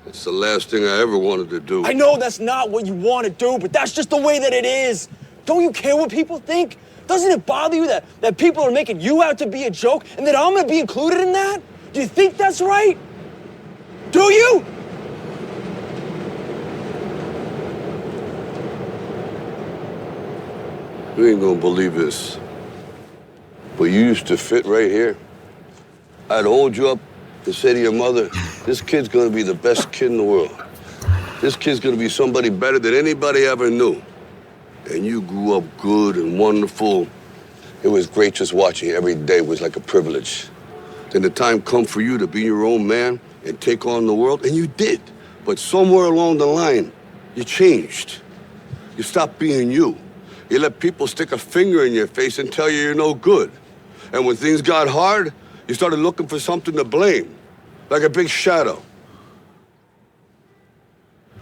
It's the last thing I ever wanted to do. I know that's not what you want to do, but that's just the way that it is. Don't you care what people think? Doesn't it bother you that people are making you out to be a joke and that I'm going to be included in that? Do you think that's right? Do you? You ain't gonna believe this, but you used to fit right here. I'd hold you up and say to your mother, this kid's gonna be the best kid in the world. This kid's gonna be somebody better than anybody ever knew. And you grew up good and wonderful. It was great just watching you. Every day was like a privilege. Then the time come for you to be your own man and take on the world, and you did. But somewhere along the line, you changed. You stopped being you. You let people stick a finger in your face and tell you you're no good. And when things got hard, you started looking for something to blame, like a big shadow.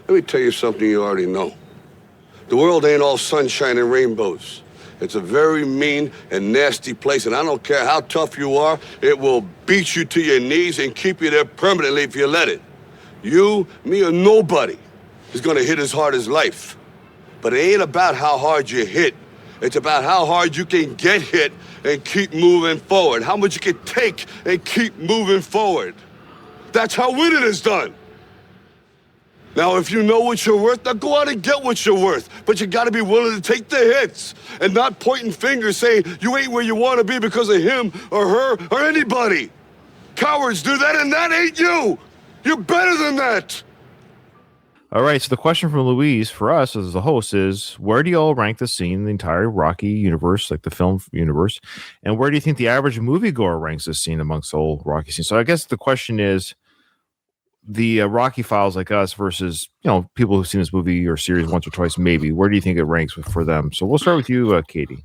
Let me tell you something you already know. The world ain't all sunshine and rainbows. It's a very mean and nasty place, and I don't care how tough you are, it will beat you to your knees and keep you there permanently if you let it. You, me, or nobody is gonna hit as hard as life. But it ain't about how hard you hit. It's about how hard you can get hit and keep moving forward. How much you can take and keep moving forward. That's how winning is done. Now, if you know what you're worth, now go out and get what you're worth. But you got to be willing to take the hits and not pointing fingers saying you ain't where you want to be because of him or her or anybody. Cowards do that, and that ain't you. You're better than that. All right, so the question from Louise for us as the host is, where do you all rank the scene in the entire Rocky universe, like the film universe? And where do you think the average moviegoer ranks this scene amongst all Rocky scenes? So I guess the question is, the Rocky files like us versus, people who've seen this movie or series once or twice, maybe. Where do you think it ranks for them? So we'll start with you, Katie.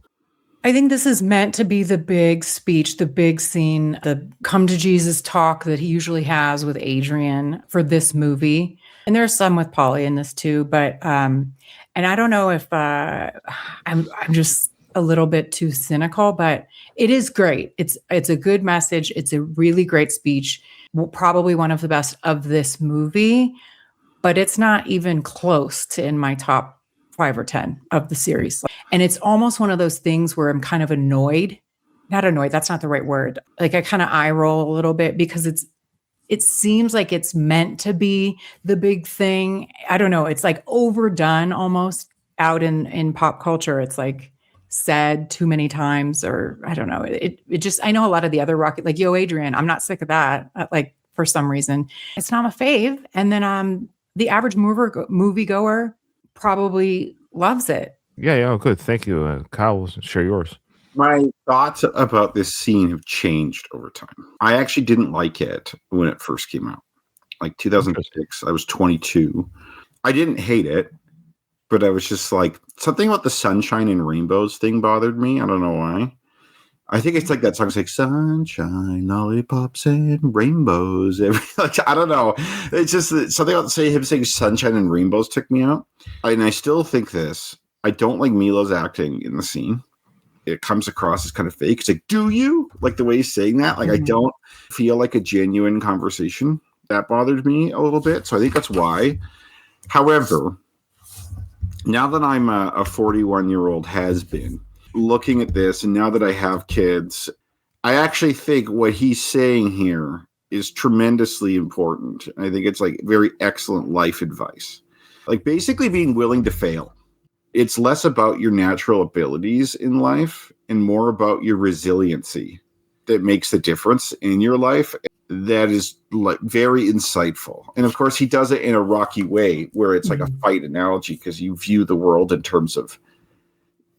I think this is meant to be the big speech, the big scene, the come to Jesus talk that he usually has with Adrian for this movie. And there's some with Paulie in this too, but and I don't know if I'm just a little bit too cynical, but it is great. It's a good message. It's a really great speech. Probably one of the best of this movie, but it's not even close to in my top 5 or 10 of the series. And it's almost one of those things where I'm kind of annoyed. Not annoyed, that's not the right word. Like I kind of eye roll a little bit because it seems like it's meant to be the big thing. I don't know. It's like overdone almost out in pop culture. It's like said too many times, or I don't know. It just, I know a lot of the other Rocky, like Yo Adrian, I'm not sick of that. Like for some reason, it's not my fave. And then the average moviegoer probably loves it. Yeah, good. Thank you. Kyle, share yours. My thoughts about this scene have changed over time. I actually didn't like it when it first came out. Like 2006, I was 22. I didn't hate it, but I was just like, something about the sunshine and rainbows thing bothered me. I don't know why. I think it's like that song. It's like sunshine, lollipops, and rainbows. I don't know. It's just something about him saying sunshine and rainbows took me out. And I still think this. I don't like Milo's acting in the scene. It comes across as kind of fake. It's like, do you? Like the way he's saying that? Like, I don't feel like a genuine conversation. That bothered me a little bit. So I think that's why. However, now that I'm a 41-year-old has-been, looking at this, and now that I have kids, I actually think what he's saying here is tremendously important. I think it's like very excellent life advice. Like basically being willing to fail. It's less about your natural abilities in life and more about your resiliency that makes the difference in your life. That is like very insightful. And of course, he does it in a Rocky way where it's like a fight analogy because you view the world in terms of,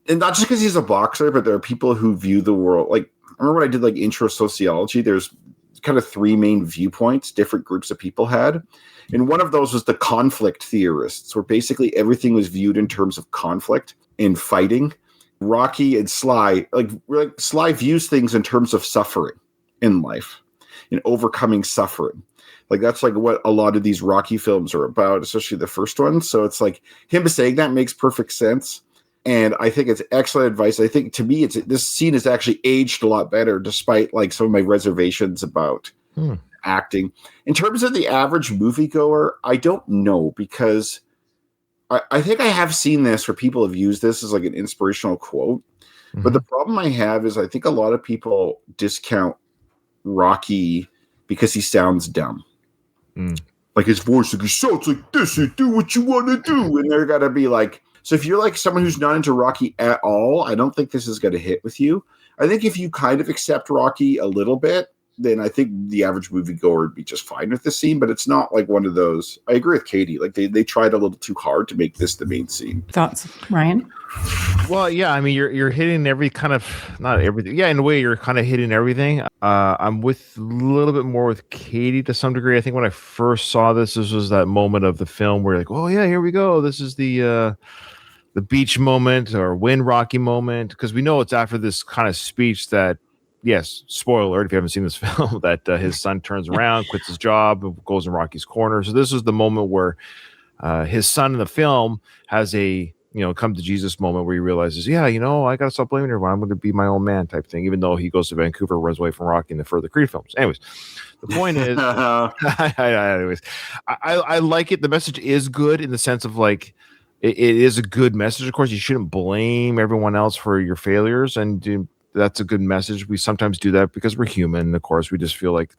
and not just because he's a boxer, but there are people who view the world. Like, I remember when I did like intro sociology, there's kind of 3 main viewpoints different groups of people had. And one of those was the conflict theorists, where basically everything was viewed in terms of conflict and fighting. Rocky and Sly, like Sly views things in terms of suffering in life and overcoming suffering. Like that's like what a lot of these Rocky films are about, especially the first one. So it's like him saying that makes perfect sense. And I think it's excellent advice. I think to me, this scene has actually aged a lot better, despite like some of my reservations about acting. In terms of the average moviegoer, I don't know, because I think I have seen this where people have used this as like an inspirational quote. But the problem I have is I think a lot of people discount Rocky because he sounds dumb. Like his voice, like he shouts like this and do what you want to do. And they're got to be like, so if you're like someone who's not into Rocky at all, I don't think this is going to hit with you. I think if you kind of accept Rocky a little bit, then I think the average moviegoer would be just fine with this scene. But it's not like one of those. I agree with Katie. Like they tried a little too hard to make this the main scene. Thoughts, Ryan? Well, yeah, I mean, you're hitting every kind of, not everything. Yeah, in a way, you're kind of hitting everything. I'm with a little bit more with Katie to some degree. I think when I first saw this was that moment of the film where you're like, oh yeah, here we go. This is the beach moment or win Rocky moment, because we know it's after this kind of speech that, yes, spoiler alert if you haven't seen this film, that his son turns around, quits his job, goes in Rocky's corner. So this is the moment where his son in the film has a come to Jesus moment where he realizes, yeah, I got to stop blaming everyone. I'm going to be my own man type thing, even though he goes to Vancouver, runs away from Rocky in the further Creed films. Anyways, the point is, I like it. The message is good in the sense of like, it is a good message. Of course, you shouldn't blame everyone else for your failures. And that's a good message. We sometimes do that because we're human. Of course, we just feel like,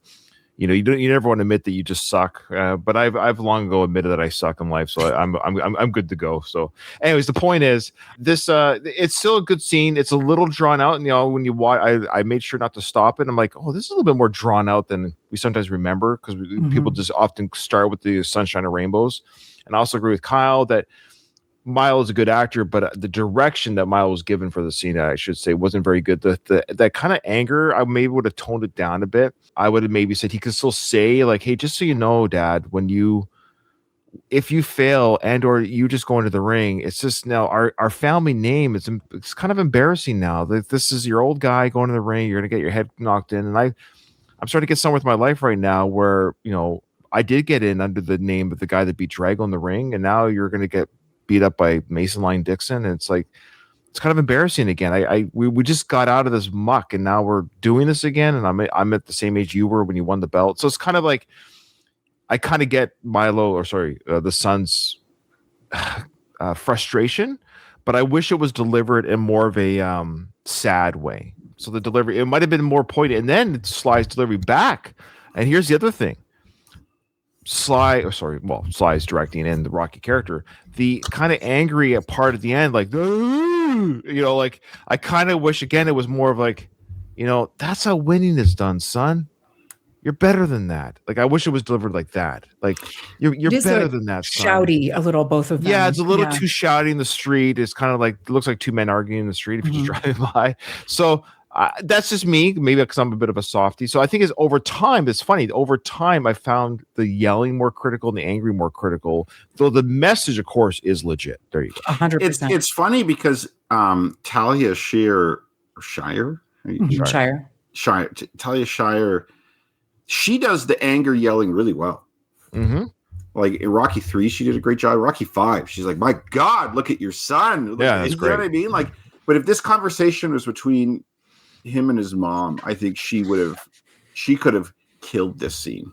you never want to admit that you just suck. But I've long ago admitted that I suck in life, so I'm good to go. So, anyways, the point is this. It's still a good scene. It's a little drawn out, and when you watch, I made sure not to stop it. I'm like, oh, this is a little bit more drawn out than we sometimes remember, because people just often start with the sunshine and rainbows. And I also agree with Kyle that Milo is a good actor, but the direction that Milo was given for the scene, I should say, wasn't very good. That kind of anger, I maybe would have toned it down a bit. I would have maybe said he could still say, like, hey, just so you know, Dad, if you fail and or you just go into the ring, it's just now our family name. It's kind of embarrassing now that this is your old guy going to the ring. You're gonna get your head knocked in, and I'm starting to get somewhere with my life right now where I did get in under the name of the guy that beat Drago in the ring, and now you're gonna get beat up by Mason Line Dixon, and it's like it's kind of embarrassing again. We just got out of this muck, and now we're doing this again, and I'm at the same age you were when you won the belt. So it's kind of like I kind of get the son's frustration, but I wish it was delivered in more of a sad way. So the delivery, it might have been more pointed, and then Sly's delivery back. And here's the other thing. Sly's directing in the Rocky character, the kind of angry part at the end, like, like I kind of wish again it was more of like, that's how winning is done, son. You're better than that. Like, I wish it was delivered like that. Like, you're better than that, son. Shouty a little, both of them. Yeah, it's a little too shouty in the street. It's kind of like, it looks like two men arguing in the street if you're just driving by. So that's just me, maybe because I'm a bit of a softie. So I think over time, it's funny. Over time, I found the yelling more critical and the angry more critical. Though the message, of course, is legit. There you go. 100%. It's funny because Talia Shire, Talia Shire, she does the anger yelling really well. Mm-hmm. Like in Rocky 3, she did a great job. Rocky 5, she's like, my God, look at your son. Yeah, that's great. You know what I mean? Like, but if this conversation was between him and his mom, I think she could have killed this scene.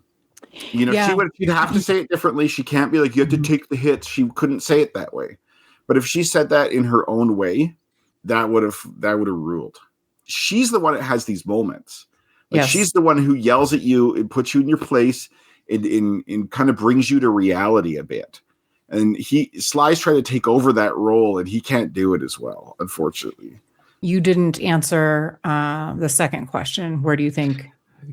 She'd have to say it differently. She can't be like, you have to take the hits. She couldn't say it that way. But if she said that in her own way, that would have ruled. She's the one that has these moments. Like, she's the one who yells at you and puts you in your place and kind of brings you to reality a bit. And Sly's trying to take over that role, and he can't do it as well, unfortunately. You didn't answer the second question. Where do you think?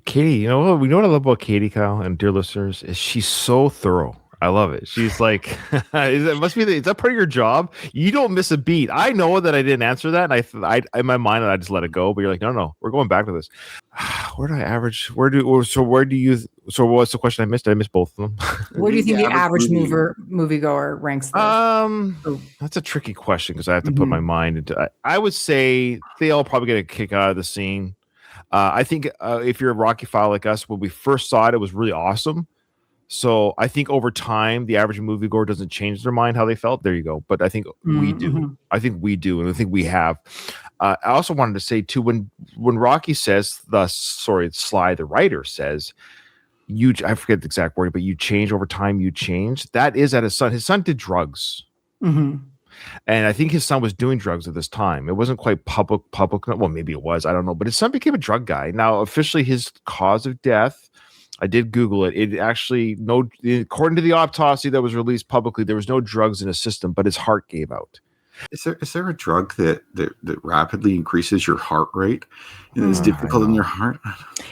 Katie, we know what I love about Katie, Kyle, and dear listeners, is she's so thorough. I love it. She's like, is that part of your job? You don't miss a beat. I know that I didn't answer that, and I in my mind, I just let it go. But you're like, no, we're going back to this. Where do I average? So what's the question I missed? I missed both of them. Where do you think the average moviegoer ranks this? That's a tricky question because I have to put my mind into. I would say they all probably get a kick out of the scene. I think if you're a Rocky file like us, when we first saw it, it was really awesome. So I think over time, the average moviegoer doesn't change their mind how they felt. There you go. But I think we do. I think we do, and I think we have. I also wanted to say too, when Rocky says, Sly, the writer says, I forget the exact word, but you change over time. You change. That is at his son. His son did drugs. Mm-hmm. And I think his son was doing drugs at this time. It wasn't quite public. Well, maybe it was. I don't know. But his son became a drug guy. Now, officially, his cause of death, I did Google it. It actually, according to the autopsy that was released publicly, there was no drugs in his system, but his heart gave out. Is there a drug that rapidly increases your heart rate and is difficult in your heart?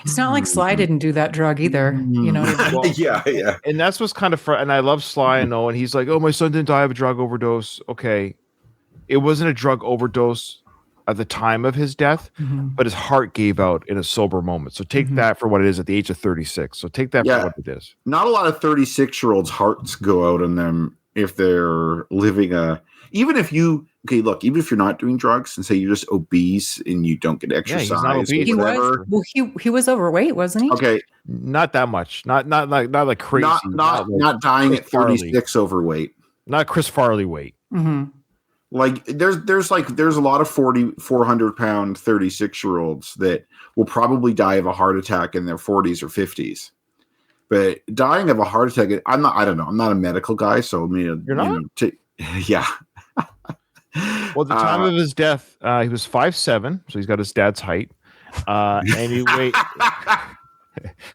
It's not like Sly didn't do that drug either. Well, yeah. And that's what's kind of and I love Sly, I know, and he's like, oh, my son didn't die of a drug overdose. Okay. It wasn't a drug overdose at the time of his death, but his heart gave out in a sober moment. So take that for what it is at the age of 36. So take that for what it is. Not a lot of 36-year-olds' hearts go out on them if they're living even if you're not doing drugs and say you're just obese and you don't get exercise. Yeah, he's not obese. He was overweight, wasn't he? Okay. Not that much. Not like crazy. Not dying at 36 overweight. Not Chris Farley weight. Mm-hmm. Like there's a lot of 400-pound 36-year-olds that will probably die of a heart attack in their 40s or 50s. But dying of a heart attack, I don't know. I'm not a medical guy, so you're not. Yeah. Well, at the time of his death, he was 5'7", so he's got his dad's height, and he weighed.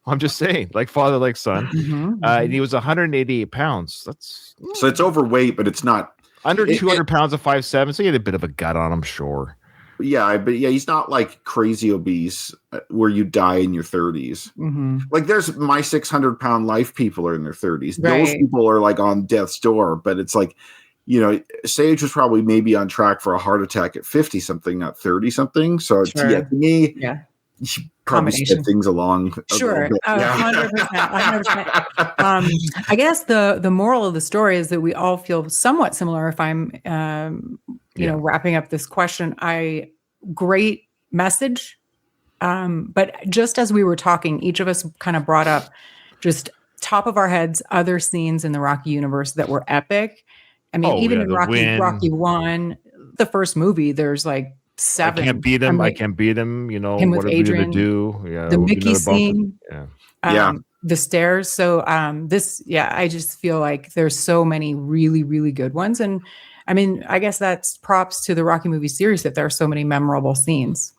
I'm just saying, like father, like son. Mhm, And he was 188 pounds. That's So it's overweight, but it's not under 200 pounds of 5'7". So he had a bit of a gut on him, sure. but he's not like crazy obese where you die in your 30s. mhm. Like there's my 600-pound life people are in their 30s. Those Right. people are like on death's door, but it's like, Sage was probably maybe on track for a heart attack at 50 something, not 30 something. So Sure. to me, Yeah. you probably Combination. sped things along. Sure. Bit. 100%. I guess the moral of the story is that we all feel somewhat similar. If I'm, wrapping up this question, great message. But just as we were talking, each of us kind of brought up just top of our heads other scenes in the Rocky universe that were epic. I mean, even in Rocky 1, the first movie, there's like 7. I can't beat him. I can't beat him. him with what are we gonna Adrian, do? Yeah, the we'll do Mickey another bump. scene. Yeah. The stairs. So I just feel like there's so many really, really good ones. And I mean, I guess that's props to the Rocky movie series that there are so many memorable scenes.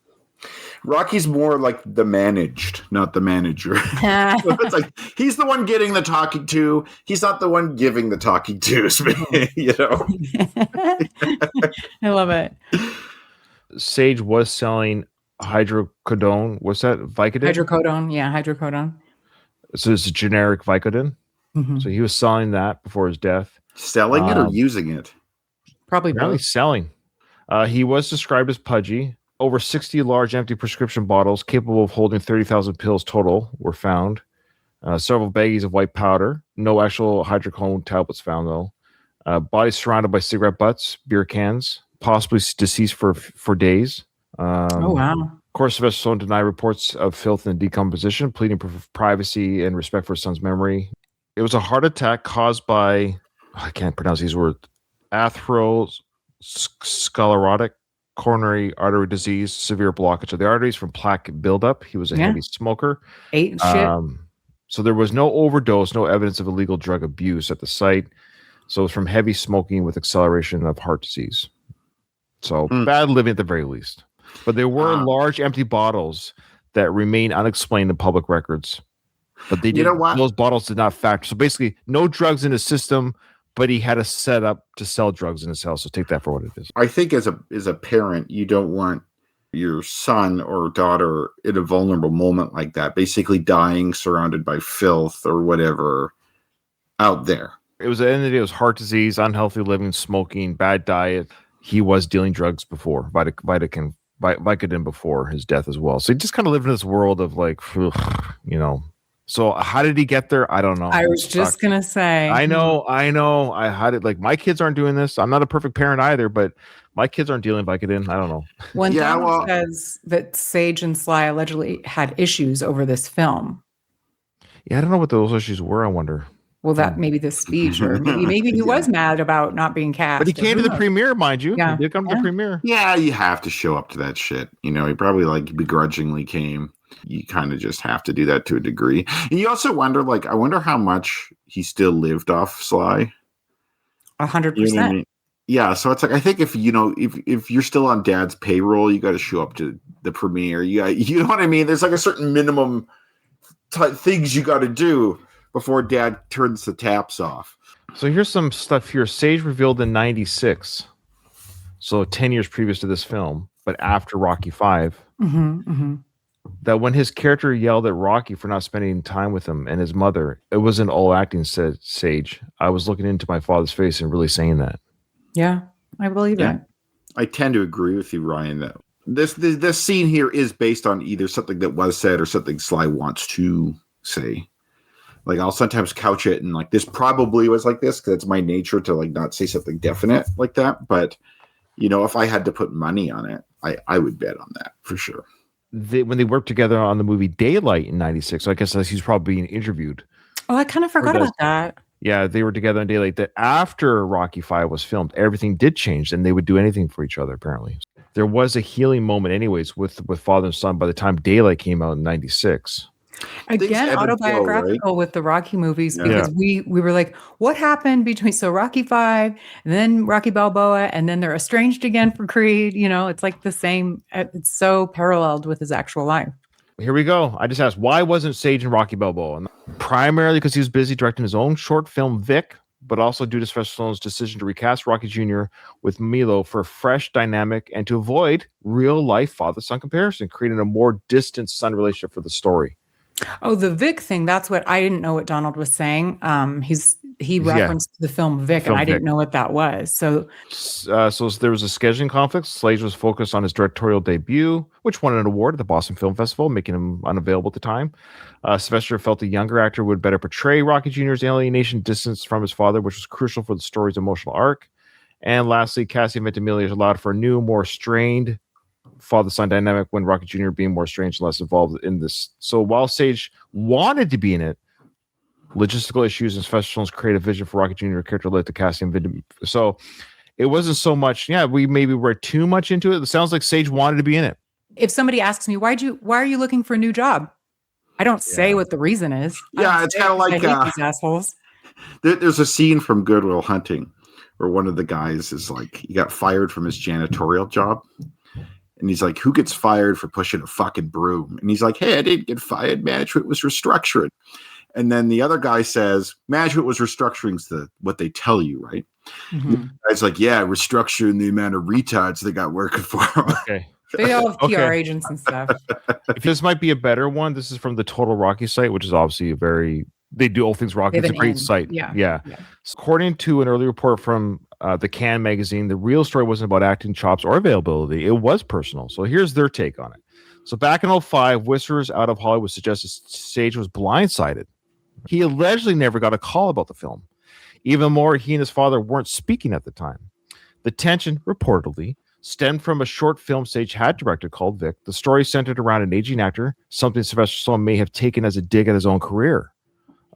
Rocky's more like the managed, not the manager. So it's like he's the one getting the talking to. He's not the one giving the talking to. I love it. Sage was selling hydrocodone. What's that? Vicodin? Hydrocodone. Yeah, hydrocodone. So it's a generic Vicodin. Mm-hmm. So he was selling that before his death. Selling it or using it? Probably both. Selling. He was described as pudgy. Over 60 large empty prescription bottles capable of holding 30,000 pills total were found. Several baggies of white powder. No actual hydrocodone tablets found, though. Body surrounded by cigarette butts, beer cans, possibly deceased for days. Oh, wow. Of course, Sylvester Stallone denied reports of filth and decomposition, pleading for privacy and respect for his son's memory. It was a heart attack caused by, I can't pronounce these words, atherosclerotic coronary artery disease, severe blockage of the arteries from plaque buildup. He was a heavy smoker. Ate shit. So there was no overdose, no evidence of illegal drug abuse at the site. So it was from heavy smoking with acceleration of heart disease. So bad living at the very least. But there were large empty bottles that remain unexplained in public records. But they did. Those bottles did not factor. So basically, no drugs in his system, but he had a setup to sell drugs in his house. So take that for what it is. I think as a parent, you don't want your son or daughter in a vulnerable moment like that, basically dying surrounded by filth or whatever out there. It was at the end of the day, it was heart disease, unhealthy living, smoking, bad diet. He was dealing drugs before, Vicodin before his death as well. So he just kind of lived in this world of like, So how did he get there? I don't know. I was just going to say. I know. I had it like my kids aren't doing this. I'm not a perfect parent either, but my kids aren't dealing Vicodin. I don't know. One thing says that Sage and Sly allegedly had issues over this film. Yeah, I don't know what those issues were. I wonder. Well, that maybe the speech, or maybe he was mad about not being cast. But he came to the premiere, mind you. Yeah. He did come to the premiere. Yeah, you have to show up to that shit. He probably begrudgingly came. You kind of just have to do that to a degree. And you also wonder, I wonder how much he still lived off Sly. 100%. Yeah, so it's like I think if you're still on Dad's payroll, you got to show up to the premiere. You know what I mean? There's like a certain minimum things you got to do before Dad turns the taps off. So here's some stuff here. Sage revealed in '96, so 10 years previous to this film, but after Rocky V, that when his character yelled at Rocky for not spending time with him and his mother, it wasn't all acting, said Sage. I was looking into my father's face and really saying that. Yeah, I believe that. I tend to agree with you, Ryan, that this scene here is based on either something that was said or something Sly wants to say. Like I'll sometimes couch it and this probably was like this because it's my nature to not say something definite like that. But if I had to put money on it, I would bet on that for sure. When they worked together on the movie Daylight in '96, so I guess he's probably being interviewed. Oh, I kind of forgot about that. Yeah, they were together on Daylight. That after Rocky V was filmed, everything did change, and they would do anything for each other. Apparently, there was a healing moment, anyways, with father and son by the time Daylight came out in '96. Again, autobiographical with the Rocky movies because we were like, what happened between Rocky V and then Rocky Balboa and then they're estranged again for Creed. It's like the same. It's so paralleled with his actual life. here we go. I just asked, why wasn't Sage in Rocky Balboa? And primarily because he was busy directing his own short film, Vic, but also due to Sylvester Stallone's decision to recast Rocky Jr. with Milo for a fresh dynamic and to avoid real-life father-son comparison, creating a more distant son relationship for the story. Oh, the Vic thing. That's what I didn't know what Donald was saying. He referenced the film Vic, and I didn't know what that was. So there was a scheduling conflict. Sage was focused on his directorial debut, which won an award at the Boston Film Festival, making him unavailable at the time. Sylvester felt a younger actor would better portray Rocky Jr.'s alienation, distance from his father, which was crucial for the story's emotional arc. And lastly, Cassie Ventimiglia allowed for a new, more strained father-son dynamic when Rocky Jr. being more strange and less involved in this. So while Sage wanted to be in it, logistical issues and Sylvester Stallone's creative vision for Rocky Jr. character led to casting. So it wasn't so much. Yeah, we maybe were too much into it. It sounds like Sage wanted to be in it. If somebody asks me, why are you looking for a new job? I don't say what the reason is. Yeah, it's kind of like I hate these assholes. There's a scene from Good Will Hunting where one of the guys is like, he got fired from his janitorial job. And he's like, who gets fired for pushing a fucking broom? And he's like, hey, I didn't get fired. Management was restructuring. And then the other guy says, management was restructuring what they tell you, right? Mm-hmm. The guy's like, yeah, restructuring the amount of retards they got working for them. Okay. They all have PR agents and stuff. If this might be a better one, this is from the Total Rocky site, which is obviously they do all things Rocky. It's a great site. Yeah. According to an early report from the Cannes magazine, the real story wasn't about acting chops or availability. It was personal. So here's their take on it. So back in 2005, Whistler's Out of Hollywood suggested Sage was blindsided. He allegedly never got a call about the film. Even more, he and his father weren't speaking at the time. The tension, reportedly, stemmed from a short film Sage had directed called Vic. The story centered around an aging actor, something Sylvester Stallone may have taken as a dig at his own career.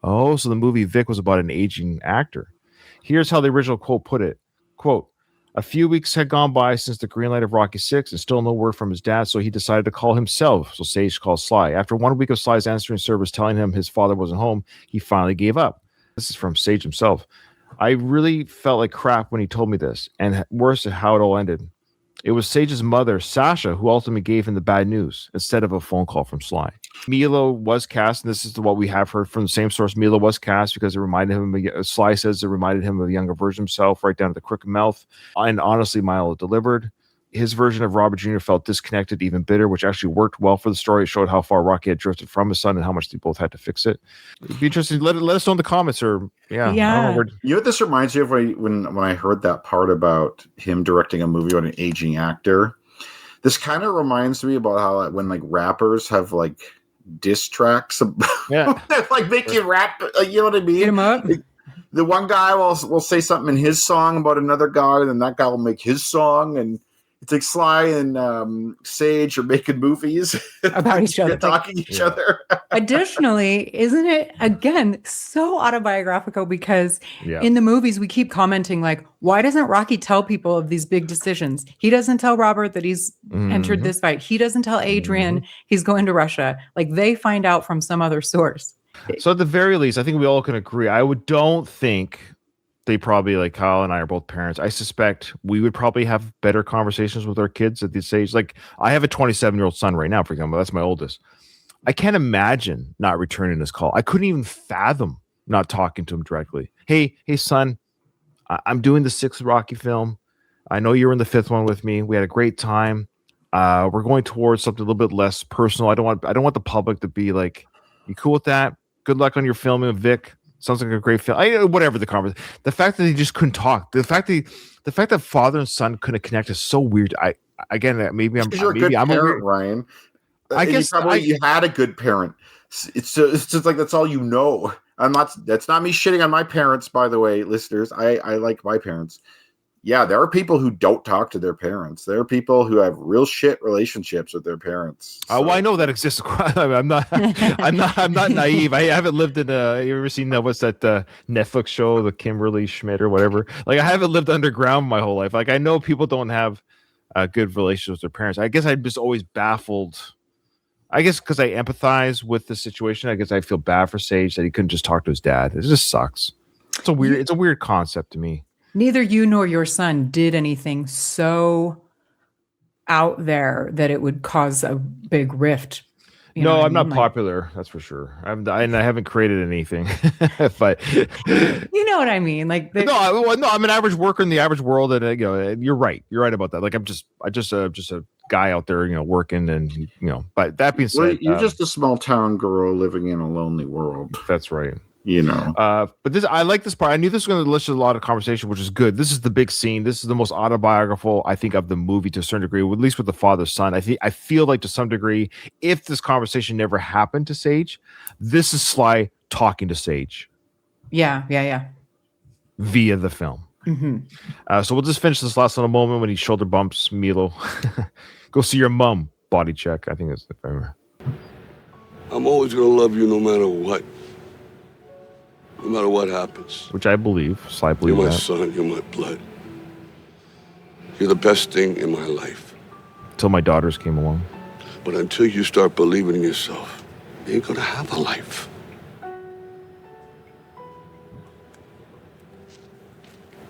Oh, so the movie Vic was about an aging actor. Here's how the original quote put it. Quote, a few weeks had gone by since the green light of Rocky VI and still no word from his dad, so he decided to call himself. So Sage called Sly. After 1 week of Sly's answering service telling him his father wasn't home, he finally gave up. This is from Sage himself. I really felt like crap when he told me this, and worse at how it all ended. It was Sage's mother, Sasha, who ultimately gave him the bad news instead of a phone call from Sly. Milo was cast, and this is what we have heard from the same source. Milo was cast because it reminded him of, Sly says it reminded him of a younger version of himself, right down to the crooked mouth. And honestly, Milo delivered. His version of Robert Jr. felt disconnected, even bitter, which actually worked well for the story. It showed how far Rocky had drifted from his son and how much they both had to fix it. It'd be interesting. Let us know in the comments, or yeah. You know what this reminds me of when I heard that part about him directing a movie on an aging actor. This kind of reminds me about how when like rappers have like diss tracks, that like make you rap. You know what I mean? Get him up. The one guy will say something in his song about another guy, and then that guy will make his song, and it's like Sly and Sage are making movies about each other, talking each other. Additionally, isn't it again so autobiographical? Because in the movies we keep commenting like, why doesn't Rocky tell people of these big decisions? He doesn't tell Robert that he's entered this fight. He doesn't tell Adrian he's going to Russia. Like they find out from some other source. So at the very least, I think we all can agree. Don't think they probably, like Kyle and I are both parents. I suspect we would probably have better conversations with our kids at this age. Like I have a 27-year-old son right now, for example. That's my oldest. I can't imagine not returning this call. I couldn't even fathom not talking to him directly. Hey, son, I'm doing the 6th Rocky film. I know you were in the 5th one with me. We had a great time. We're going towards something a little bit less personal. I don't want the public to be like, you cool with that? Good luck on your filming of Vic. Sounds like a great film. Whatever the conversation. The fact that they just couldn't talk. The fact that father and son couldn't connect is so weird. Maybe I'm a good parent, Ryan. I guess you had a good parent. It's just like that's all you know. That's not me shitting on my parents, by the way, listeners. I like my parents. Yeah, there are people who don't talk to their parents. There are people who have real shit relationships with their parents. So. Well, I know that exists. I'm not naive. I haven't lived in you ever seen what's that Netflix show, the Kimberly Schmidt or whatever? Like I haven't lived underground my whole life. Like I know people don't have good relationships with their parents. I guess I'm just always baffled. I guess because I empathize with the situation. I guess I feel bad for Sage that he couldn't just talk to his dad. It just sucks. It's a weird concept to me. Neither you nor your son did anything so out there that it would cause a big rift. You know No, what I I'm not mean? popular. That's for sure. And I haven't created anything, but You know what I mean? Like, no, I'm an average worker in the average world, and and you're right. You're right about that. Like, I'm just a guy out there, working, and But that being Well, said, you're just a small town girl living in a lonely world. that's right. But this, I like this part. I knew this was going to list a lot of conversation, which is good. This is the big scene. This is the most autobiographical, I think, of the movie to a certain degree, at least with the father son. I feel like to some degree, if this conversation never happened to Sage, this is Sly talking to Sage. yeah. Via the film. Mm-hmm. So we'll just finish this last little moment when he shoulder bumps Milo. Go see your mom. Body check. I think that's the favorite. I'm always gonna love you no matter what. No matter what happens. Which I believe. Sly You're believes my that. son, you're my blood. You're the best thing in my life. Until my daughters came along. But until you start believing in yourself, you ain't gonna have a life.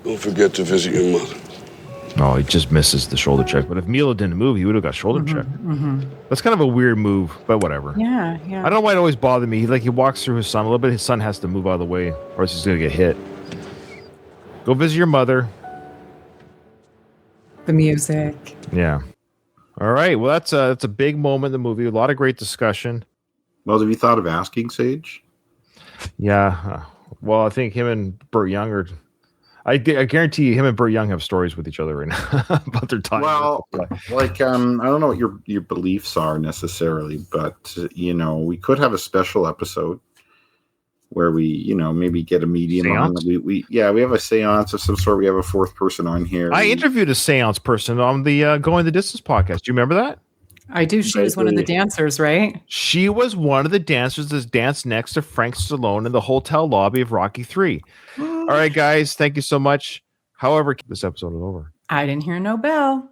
Don't forget to visit your mother. Oh, he just misses the shoulder check. But if Milo didn't move, he would have got shoulder check. That's kind of a weird move, but whatever. Yeah. I don't know why it always bothered me. He walks through his son a little bit. His son has to move out of the way, or else he's gonna get hit. Go visit your mother. The music. Yeah. All right. Well, that's a big moment in the movie. A lot of great discussion. well, have you thought of asking Sage? Yeah. Well, I think him and Burt Young are. I guarantee you, him and Burt Young have stories with each other right now about their time. Well, I don't know what your beliefs are necessarily, but we could have a special episode where we maybe get a medium Seance? on. We have a seance of some sort. We have a fourth person on here. I interviewed a seance person on the Going the Distance podcast. Do you remember that? I do. She was one of the dancers, right? She was one of the dancers that danced next to Frank Stallone in the hotel lobby of Rocky 3. All right, guys. Thank you so much. However, this episode is over. I didn't hear no bell.